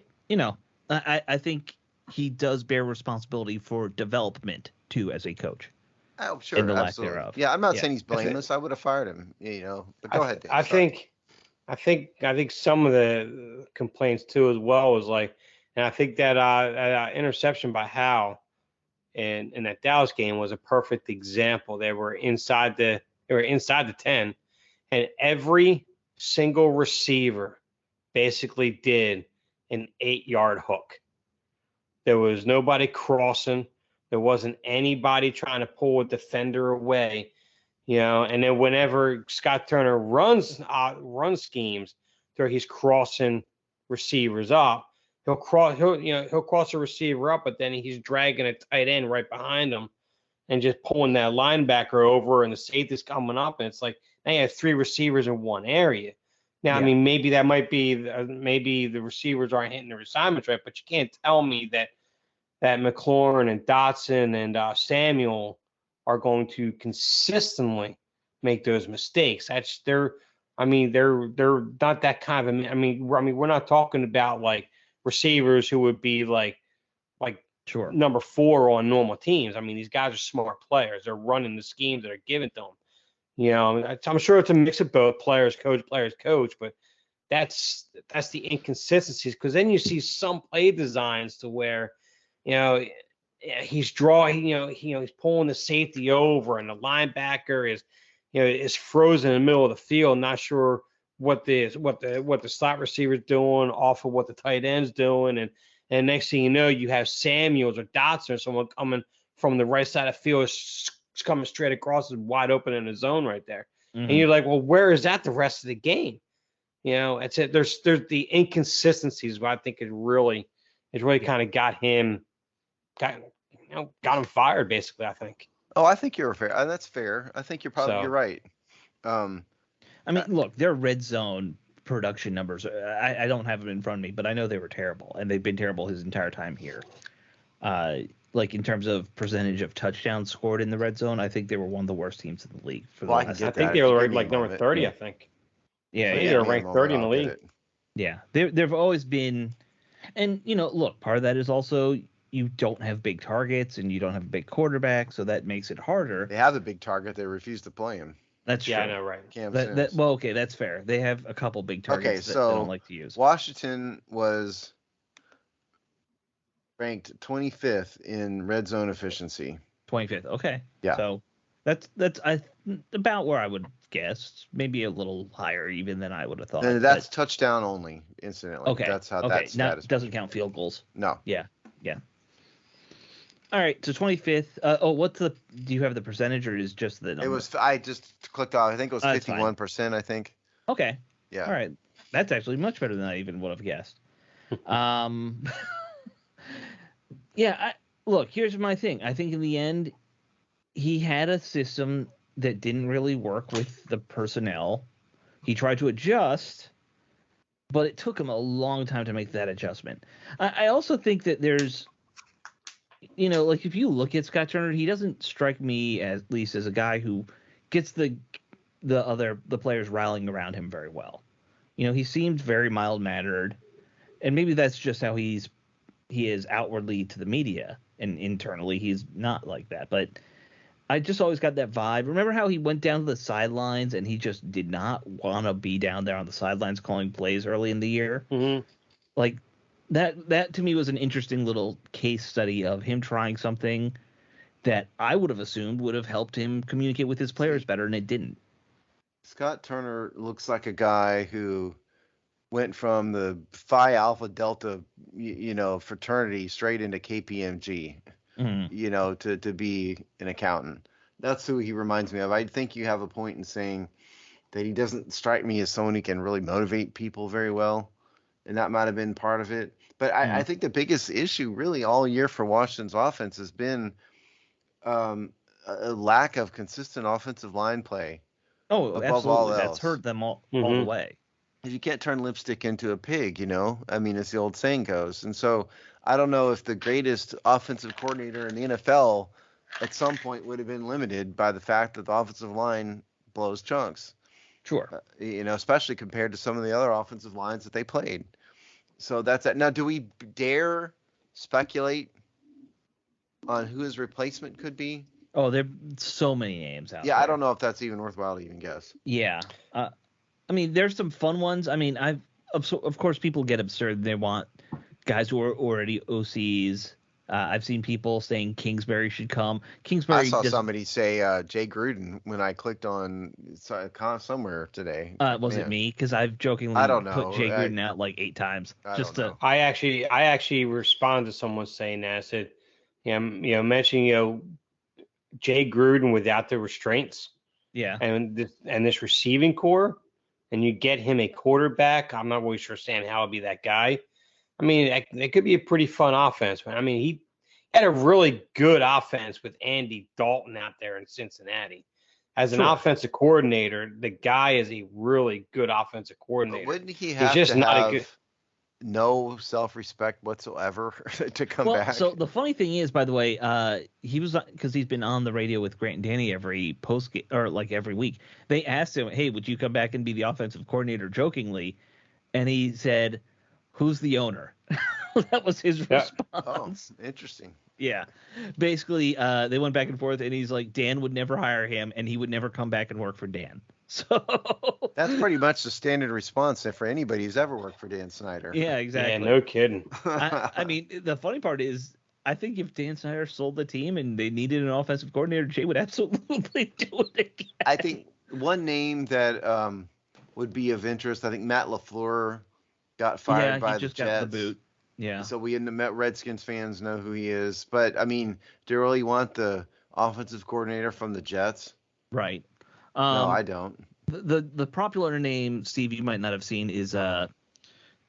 I think he does bear responsibility for development too as a coach. Oh, sure, and the absolutely. lack thereof. Yeah, I'm not saying he's blameless. I would have fired him, But go ahead, Dave. I think some of the complaints too as well was like, and I think that interception by Howe in that Dallas game was a perfect example. They were inside the 10, and every single receiver basically did an 8-yard hook. There was nobody crossing. There wasn't anybody trying to pull a defender away, And then whenever Scott Turner runs schemes, where he's crossing receivers up, he'll cross a receiver up, but then he's dragging a tight end right behind him, and just pulling that linebacker over, and the safety's coming up, and it's like now you have 3 receivers in one area. Now, I mean, maybe that might be maybe the receivers aren't hitting their assignments right, but you can't tell me that McLaurin and Dotson and Samuel are going to consistently make those mistakes. They're not that kind of. I mean, we're not talking about like receivers who would be like sure number 4 on normal teams. I mean, these guys are smart players. They're running the schemes that are given to them. I'm sure it's a mix of both players coach, but that's the inconsistencies, because then you see some play designs to where he's drawing, he's pulling the safety over, and the linebacker is frozen in the middle of the field, not sure what the slot receiver's doing off of what the tight end's doing, and next thing you know, you have Samuels or Dotson or someone coming from the right side of the field, coming straight across, is wide open in the zone right there, and you're like, well, where is that the rest of the game? It's it. There's the inconsistencies, what I think is really kind of got him fired, basically, I think. Oh, I think you're fair. That's fair. I think you're right. I mean, look, their red zone production numbers, I don't have them in front of me, but I know they were terrible, and they've been terrible his entire time here. Like in terms of percentage of touchdowns scored in the red zone, I think they were one of the worst teams in the league. I think they were like number 30, I think. Yeah, they were ranked 30 in the league. Yeah, they've always been, and look, part of that is also you don't have big targets and you don't have a big quarterback, so that makes it harder. They have a big target, they refuse to play him. That's true. Yeah, I know, right? Well, okay, that's fair. They have a couple big targets that they don't like to use. Washington was ranked 25th in red zone efficiency. 25th. Okay. Yeah. So that's about where I would guess. Maybe a little higher even than I would have thought. And that's touchdown only, incidentally. Okay. That's how that status doesn't count field goals. No. Yeah. All right. So 25th. Do you have the percentage or is just the number? I just clicked off. I think it was 51%, I think. Okay. Yeah. All right. That's actually much better than I even would have guessed. Um, yeah, look, here's my thing. I think in the end, he had a system that didn't really work with the personnel. He tried to adjust, but it took him a long time to make that adjustment. I also think that there's, like if you look at Scott Turner, he doesn't strike me at least as a guy who gets the players rallying around him very well. He seemed very mild mannered, and maybe that's just how he is outwardly to the media, and internally he's not like that. But I just always got that vibe. Remember how he went down to the sidelines and he just did not want to be down there on the sidelines calling plays early in the year? Mm-hmm. Like that to me was an interesting little case study of him trying something that I would have assumed would have helped him communicate with his players better, and it didn't. Scott Turner looks like a guy who went from the Phi Alpha Delta, fraternity straight into KPMG, to be an accountant. That's who he reminds me of. I think you have a point in saying that he doesn't strike me as someone who can really motivate people very well, and that might have been part of it. But I think the biggest issue really all year for Washington's offense has been a lack of consistent offensive line play. Oh, above absolutely. all else. That's hurt them all the way. You can't turn lipstick into a pig, I mean, as the old saying goes. And so I don't know if the greatest offensive coordinator in the NFL at some point would have been limited by the fact that the offensive line blows chunks. Sure. Especially compared to some of the other offensive lines that they played. So that's that. Now, do we dare speculate on who his replacement could be? Oh, there are so many names out there. Yeah, I don't know if that's even worthwhile to even guess. Yeah. I mean, there's some fun ones. I mean, of course, people get absurd. They want guys who are already OCs. I've seen people saying Kingsbury should come. I saw somebody say Jay Gruden when I clicked on somewhere today. Was it me? Because I've jokingly put Jay Gruden out like 8 times. I actually responded to someone saying that. I said, mentioning Jay Gruden without the restraints. Yeah. And this receiving core, and you get him a quarterback. I'm not really sure Sam Howell would be that guy. I mean, it could be a pretty fun offense, man. I mean, he had a really good offense with Andy Dalton out there in Cincinnati. As an offensive coordinator, the guy is a really good offensive coordinator. But wouldn't he have to have no self-respect whatsoever to come back? So the funny thing is, by the way, he was, because he's been on the radio with Grant and Danny every every week. They asked him, "Hey, would you come back and be the offensive coordinator?" jokingly, and he said, "Who's the owner?" That was his response. Oh, interesting. Yeah. Basically, they went back and forth, and he's like, Dan would never hire him, and he would never come back and work for Dan. So that's pretty much the standard response for anybody who's ever worked for Dan Snyder. Yeah, exactly. Yeah, no kidding. I mean, the funny part is, I think if Dan Snyder sold the team and they needed an offensive coordinator, Jay would absolutely do it again. I think one name that would be of interest, I think Matt LaFleur got fired by the Jets. Got the boot. Yeah. So we Redskins fans know who he is. But, I mean, do you really want the offensive coordinator from the Jets? Right. No, I don't. The popular name, Steve, you might not have seen, is the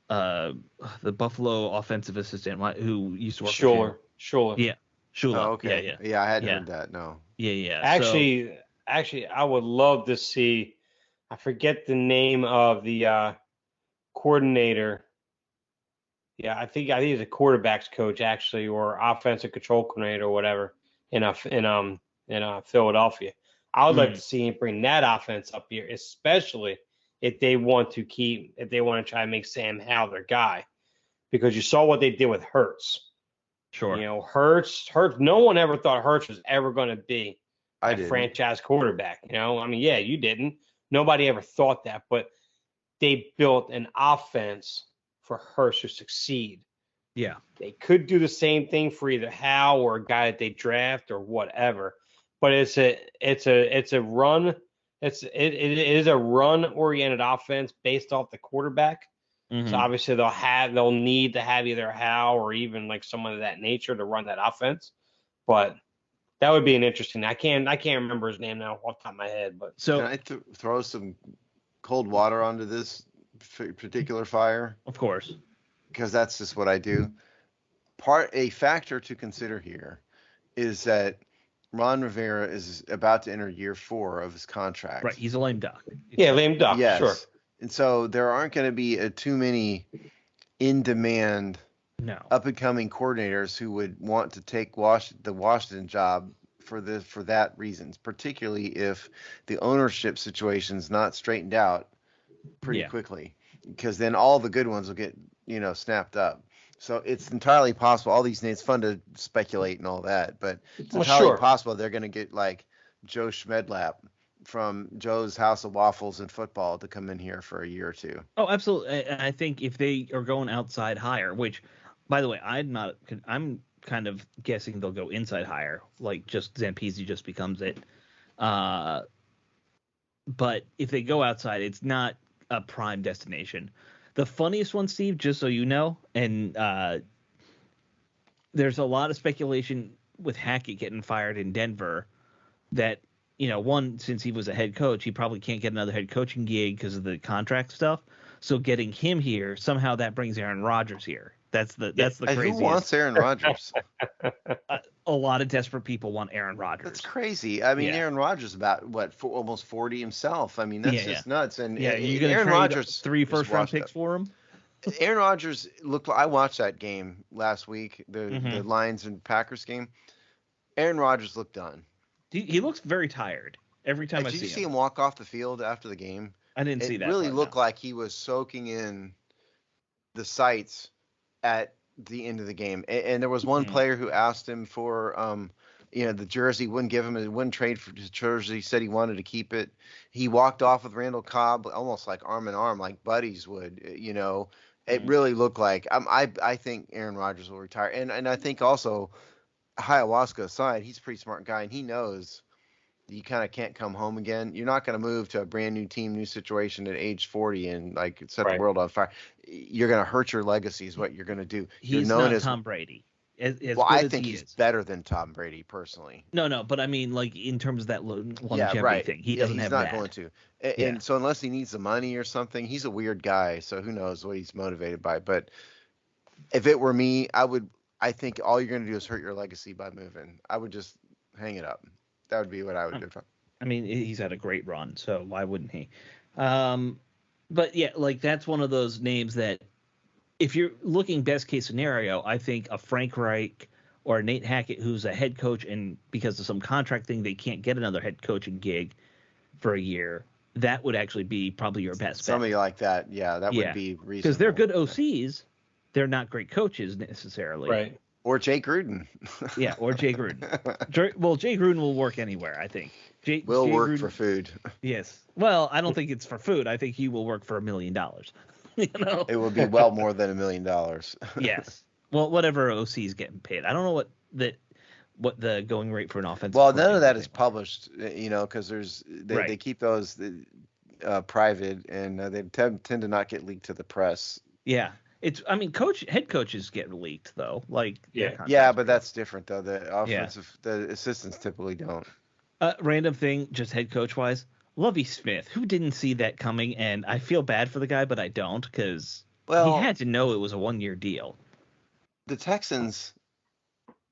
Buffalo offensive assistant who used to work for Schuler. Yeah. Schuler. Oh, okay. Yeah, I hadn't heard that, no. Yeah. Actually, I would love to see, I forget the name of the coordinator. Yeah, I think he's a quarterbacks coach actually, or offensive control coordinator or whatever in Philadelphia. I would like to see him bring that offense up here, especially if they want to try and make Sam Howell their guy, because you saw what they did with Hurts. Sure. Hurts. No one ever thought Hurts was ever going to be a franchise quarterback. I mean, yeah, you didn't. Nobody ever thought that, but they built an offense for Hurts to succeed. Yeah. They could do the same thing for either Howell or a guy that they draft or whatever. But it is a run oriented offense based off the quarterback. Mm-hmm. So obviously they'll need to have either Hal or even like someone of that nature to run that offense. But that would be an interesting. I can't remember his name now off the top of my head. But so can I throw some cold water onto this particular fire? Of course. because that's just what I do. A factor to consider here is that Ron Rivera is about to enter year 4 of his contract. Right, he's a lame duck. Yeah, lame duck. Yes. Sure. And so there aren't going to be too many in-demand, up and coming coordinators who would want to take the Washington job for that reasons, particularly if the ownership situation's not straightened out pretty quickly, because then all the good ones will get snapped up. So it's entirely possible. All these names, it's fun to speculate and all that, but it's entirely possible they're going to get like Joe Schmedlap from Joe's House of Waffles and football to come in here for a year or two. Oh, absolutely. And I think if they are going outside higher, which, by the way, I'm kind of guessing they'll go inside higher, like just Zampese just becomes it. But if they go outside, it's not a prime destination. The funniest one, Steve, just so you know, and there's a lot of speculation with Hackett getting fired in Denver that, one, since he was a head coach, he probably can't get another head coaching gig because of the contract stuff. So getting him here, somehow that brings Aaron Rodgers here. That's the craziest. Who wants Aaron Rodgers? A lot of desperate people want Aaron Rodgers. That's crazy. I mean, Aaron Rodgers is about almost 40 himself. I mean, that's just nuts. And you're going to trade Rodgers 3 first-round picks for him? Aaron Rodgers I watched that game last week, the Lions and Packers game. Aaron Rodgers looked done. He looks very tired every time I see him. Did you see him walk off the field after the game? I didn't see that. It really looked like he was soaking in the sights at the end of the game. And there was one player who asked him for the jersey, wouldn't give him, wouldn't trade for his jersey. He said he wanted to keep it. He walked off with Randall Cobb almost like arm in arm, like buddies would. It really looked like I think Aaron Rodgers will retire. And I think also, ayahuasca aside, he's a pretty smart guy, and he knows you kind of can't come home again. You're not going to move to a brand new team, new situation at age 40 and like set the world on fire. You're going to hurt your legacy is what you're going to do. He's not Tom Brady. I think he's better than Tom Brady personally. No, but I mean, like in terms of that longevity thing, he doesn't have that. He's not going to. And so unless he needs the money or something, he's a weird guy. So who knows what he's motivated by. But if it were me, I think all you're going to do is hurt your legacy by moving. I would just hang it up. That would be what I would do. I mean, he's had a great run, so why wouldn't he? But yeah, like that's one of those names that if you're looking best case scenario, I think a Frank Reich or Nate Hackett, who's a head coach, and because of some contract thing, they can't get another head coaching gig for a year. That would actually be probably your best bet. Somebody like that, that would be reasonable. Because they're good OCs. They're not great coaches necessarily. Right. Or Jay Gruden. Or Jay Gruden. Well, Jay Gruden will work anywhere, I think. Jay work Gruden, for food. Yes. Well, I don't think it's for food. I think he will work for $1 million. It would be well more than $1 million. Yes. Well, whatever OC is getting paid. I don't know what the going rate for an offensive. Well, none of that is published, because they keep those private, and they tend to not get leaked to the press. Yeah. Head coaches get leaked though. Like but that's different though. The assistants typically don't. Random thing, just head coach wise, Lovie Smith. Who didn't see that coming? And I feel bad for the guy, but I don't because he had to know it was a 1-year deal. The Texans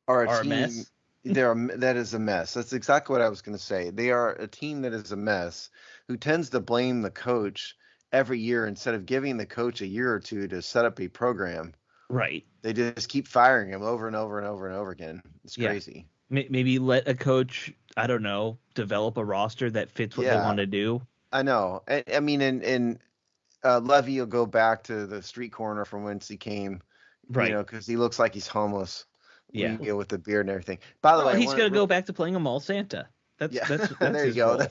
are a team. Mess. That is a mess. That's exactly what I was going to say. They are a team that is a mess who tends to blame the coach every year instead of giving the coach a year or two to set up a program. Right. They just keep firing him over and over and over and over again. It's crazy. Maybe let a coach, I don't know, develop a roster that fits what they want to do. I know. I mean, and Levy will go back to the street corner from whence he came, right? Because he looks like he's homeless. Yeah. With the beard and everything. By the way, he's going to go back to playing a mall Santa. That's there you go.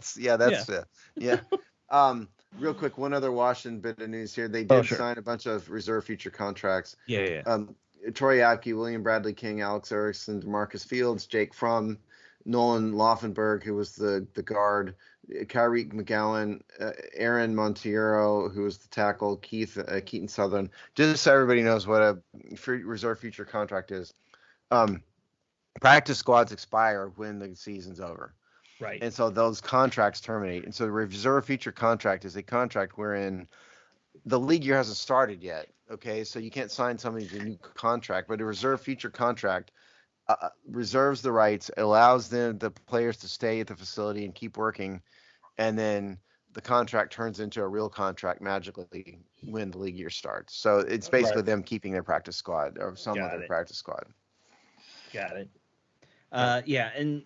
Role. Real quick, one other Washington bit of news here. They did sign a bunch of reserve future contracts. Yeah. Troy Apke, William Bradley King, Alex Erickson, DeMarcus Fields, Jake Fromm, Nolan Laufenberg, who was the guard, Kyrie McGowan, Aaron Monteiro, who was the tackle, Keaton Southern. Just so everybody knows what a reserve future contract is. Practice squads expire when the season's over. Right. And so those contracts terminate. And so the reserve future contract is a contract wherein the league year hasn't started yet. Okay, so you can't sign somebody to a new contract, but a reserve future contract reserves the rights, allows the players to stay at the facility and keep working, and then the contract turns into a real contract magically when the league year starts. So it's basically them keeping their practice squad or some Got other it. practice squad. Got it. Yeah, and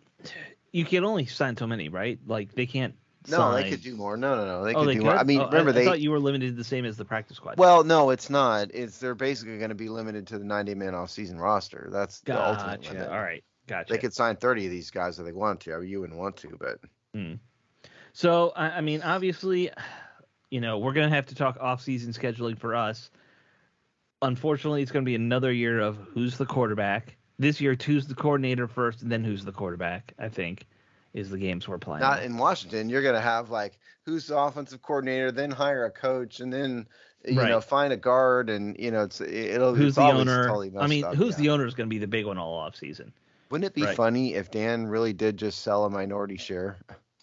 you can only sign so many, right? Like they can't No, sign. they could do more. No. They Oh, could they do could. more. I mean, remember I thought you were limited the same as the practice squad. Well, no, it's not. They're basically going to be limited to the 90-man off-season roster. That's the ultimate Gotcha. limit. All right. Gotcha. They could sign 30 of these guys if they want to. I mean, you wouldn't want to, but So I mean, obviously, we're gonna have to talk off-season scheduling for us. Unfortunately, it's gonna be another year of who's the quarterback. This year, who's the coordinator first, and then who's the quarterback. I think is the games we're playing. not in Washington. You're going to have like who's the offensive coordinator, then hire a coach, and then find a guard, and Who's it's the always owner? totally messed I mean, up. who's the owner is gonna be the big one all off-season. Wouldn't it be Right. funny if Dan really did just sell a minority share?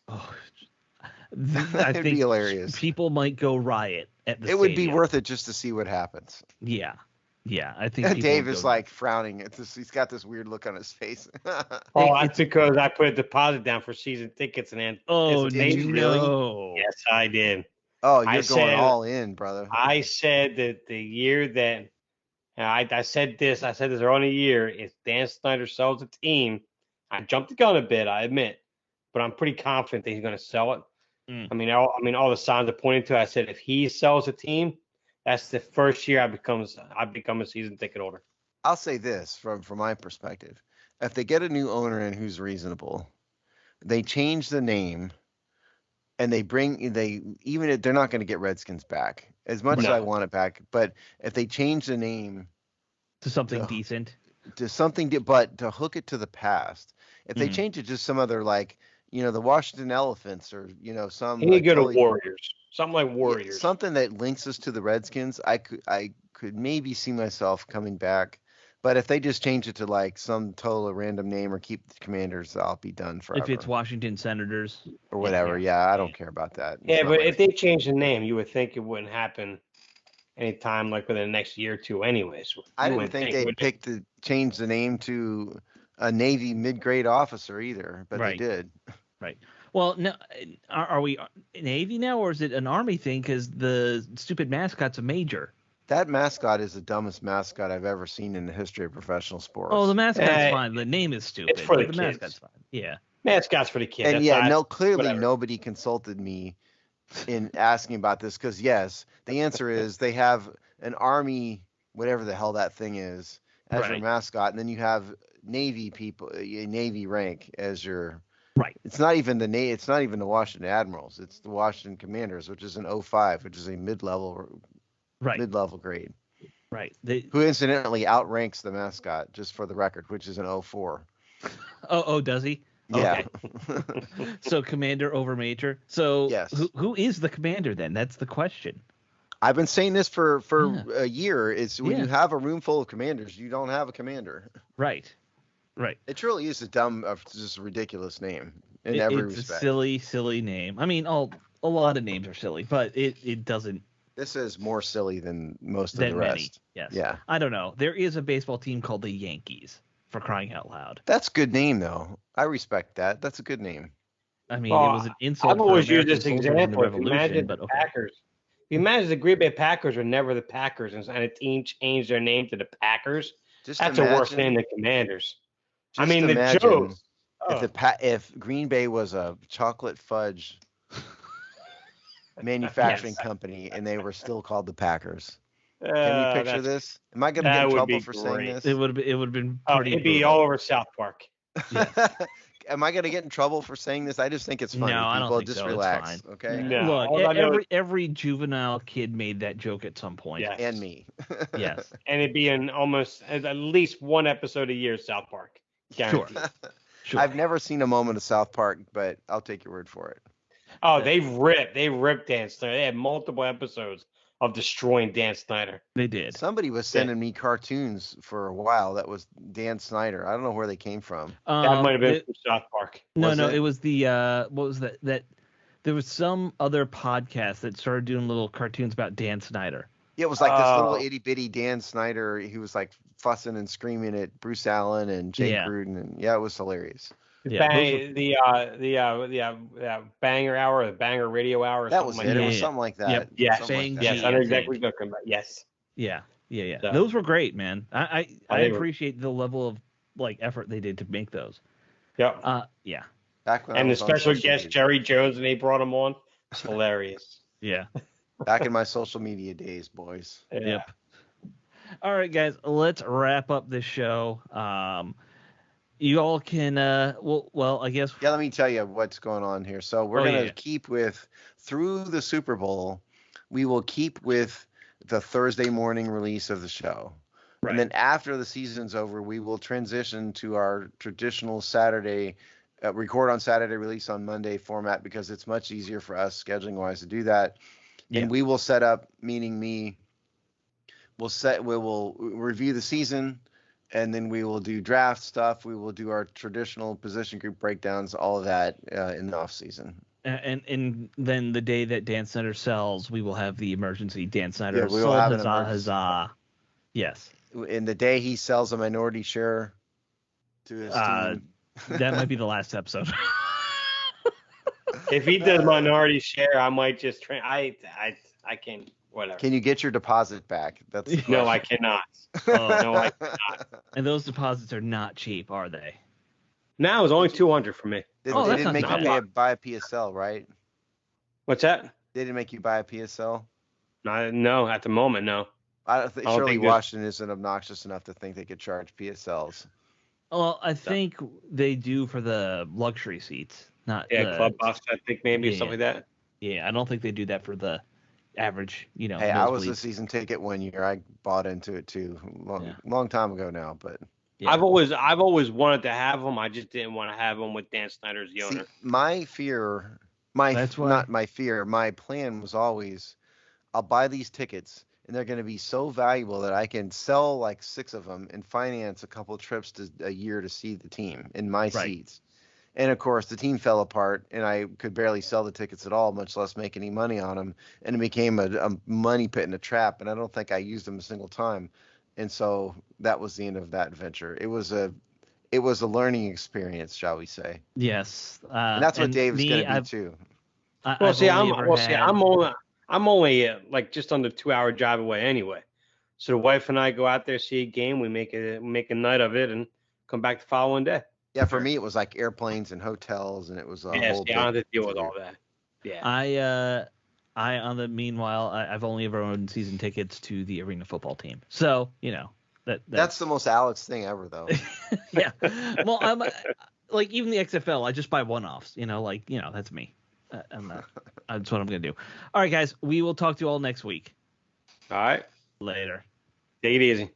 Oh, I That'd think be hilarious. people might go riot at the It would be stadium. worth it just to see what happens. Yeah. I think people Dave would is go like frowning. He's got this weird look on his face. Oh, that's because I put a deposit down for season tickets and Oh, Did you really? no. yes, I did. Oh, you're I going said- all in, brother. I said that the year that I said this early in the year, if Dan Snyder sells the team, I jumped the gun a bit, I admit, but I'm pretty confident that he's going to sell it. Mm. I mean, all the signs are pointing to. I said if he sells the team, that's the first year I become a season ticket holder. I'll say this from my perspective: if they get a new owner in who's reasonable, they change the name, and even if they're not going to get Redskins back as much as No. I want it back, but if they change the name To something No. decent. to something, but to hook it to the past, if they Mhm. change it to some other the Washington Elephants or some He need to go totally- to Warriors, something like Yeah, Warriors. something that links us to the Redskins, I could maybe see myself coming back. But if they just change it to like some total random name or keep the Commanders, I'll be done forever. If it's Washington Senators. or whatever, I don't care about that. Yeah, It's not but my- if they change the name, you would think it wouldn't happen anytime like within the next year or two, anyways. I You didn't wouldn't think would they'd change the name to a Navy mid-grade officer either, but Right. they did. Well, no, are we Navy now, or is it an Army thing? Because the stupid mascot's a major. That mascot is the dumbest mascot I've ever seen in the history of professional sports. Oh, the mascot's Eh, fine. The name is stupid. for the but kids. mascot's fine. Yeah. mascots for the kids. And That's clearly whatever. nobody consulted me in asking about this because yes, the answer is they have an Army, whatever the hell that thing is, as your Right. mascot, and then you have Navy people, a Navy rank as your. Right. It's not even It's not even the Washington Admirals. It's the Washington Commanders, which is an 05, which is a mid-level grade. Right. Who incidentally outranks the mascot, just for the record, which is an 04. Oh, does he? Yeah. Okay. So commander over major. So Yes. who is the commander then? That's the question. I've been saying this for Yeah. a year. It's when Yeah. you have a room full of commanders, you don't have a commander. Right. It truly is just a ridiculous name in every It's respect. a silly name. I mean, a lot of names are silly, but it doesn't. This is more silly than most of Than the many. rest. Yes. Yeah. I don't know. There is a baseball team called the Yankees, for crying out loud. That's a good name, though. I respect that. That's a good name. I mean, Well, it was an insult. I've for always used American this soldiers in example. the If you Revolution, imagine but the okay. Packers, if you imagine the Green Bay Packers were never the Packers, and a team changed their name to the Packers, Just that's imagine, a worse name than Commanders. I just mean, the imagine jokes. if Green Bay was a chocolate fudge manufacturing company and they were still called the Packers. Can you picture this? Am I going to get that in would trouble be for saying great. this? It would have been pretty. It'd be brutal. all over South Park. Am I going to get in trouble for saying this? I just think it's funny. No, I don't People, think just so. It's relax, fine. okay? No. Look, all I know every juvenile kid made that joke at some point. Yes. And me. Yes. And it'd be in almost at least one episode a year, South Park. Sure. Guaranteed. Sure. I've never seen a moment of South Park, but I'll take your word for it. Oh, they ripped Dan Snyder. They had multiple episodes of destroying Dan Snyder. They did. Somebody was sending me cartoons for a while. That was Dan Snyder. I don't know where they came from. That might have been from South Park. No, Was no, it? it was the what was that? That there was some other podcast that started doing little cartoons about Dan Snyder. Yeah, it was like this little itty bitty Dan Snyder. He was like fussing and screaming at Bruce Allen and Jay Gruden, and it was hilarious. Yeah, The banger hour, the banger radio hour, or That something was like it. that. It was something like that. Yep. Yes. Something like Yes, that. I know exactly what you're talking about. Yes. Yeah. So- Those were great, man. I they were- appreciate the level of like effort they did to make those. Yep. Yeah. Back when I And the was on special social guest media. Jerry Jones, and they brought him on. It's hilarious. Yeah. Back in my social media days, boys. Yeah. Yep. All right, guys, let's wrap up this show. You all can, well, I guess. Yeah, let me tell you what's going on here. So we're going to keep with, through the Super Bowl, we will keep with the Thursday morning release of the show. Right. And then after the season's over, we will transition to our traditional Saturday, record on Saturday, release on Monday format, because it's much easier for us scheduling-wise to do that. Yeah. And we will set up, meaning me, we will review the season, and then we will do draft stuff. We will do our traditional position group breakdowns, all of that in the off season. And then the day that Dan Snyder sells, we will have the emergency Dan Snyder we will sold, have an huzzah, emergency. huzzah. Yes. In the day he sells a minority share to his team. That might be the last episode. If he does minority share, I might just I can't. Whatever. Can you get your deposit back? That's the No, I question. cannot. No, I cannot. And those deposits are not cheap, are they? Now it's only 200 for me. They that's didn't not make bad. you buy a PSL, right? What's that? They didn't make you buy a PSL. No, at the moment, no. I don't think I don't surely think there's- Washington isn't obnoxious enough to think they could charge PSLs. Well, I think they do for the luxury seats, not Yeah, the club buffs, I think maybe Yeah. something like that. Yeah, I don't think they do that for the average, Hey, I was a nosebleeds. season ticket one year. I bought into it too, long time ago now. But Yeah. I've always wanted to have them. I just didn't want to have them with Dan Snyder as the see, owner. my fear, That's why- not my fear, my plan was always, I'll buy these tickets and they're going to be so valuable that I can sell like 6 of them and finance a couple trips a year to see the team in my seats. And of course, the team fell apart, and I could barely sell the tickets at all, much less make any money on them. And it became a money pit and a trap. And I don't think I used them a single time. And so that was the end of that adventure. It was a learning experience, shall we say? Yes. And that's what Dave is going to I've- be too. I've I'm only like just under 2-hour drive away anyway. So the wife and I go out there, see a game, we make a night of it, and come back the following day. Yeah, for me, it was like airplanes and hotels, and it was a Yes, whole I don't have to big deal with figure. all that. Yeah. I've only ever owned season tickets to the arena football team. So, That's the most Alex thing ever, though. yeah. Well, I'm like even the XFL, I just buy one-offs, that's me. That's what I'm going to do. All right, guys, we will talk to you all next week. All right. Later. Take it easy.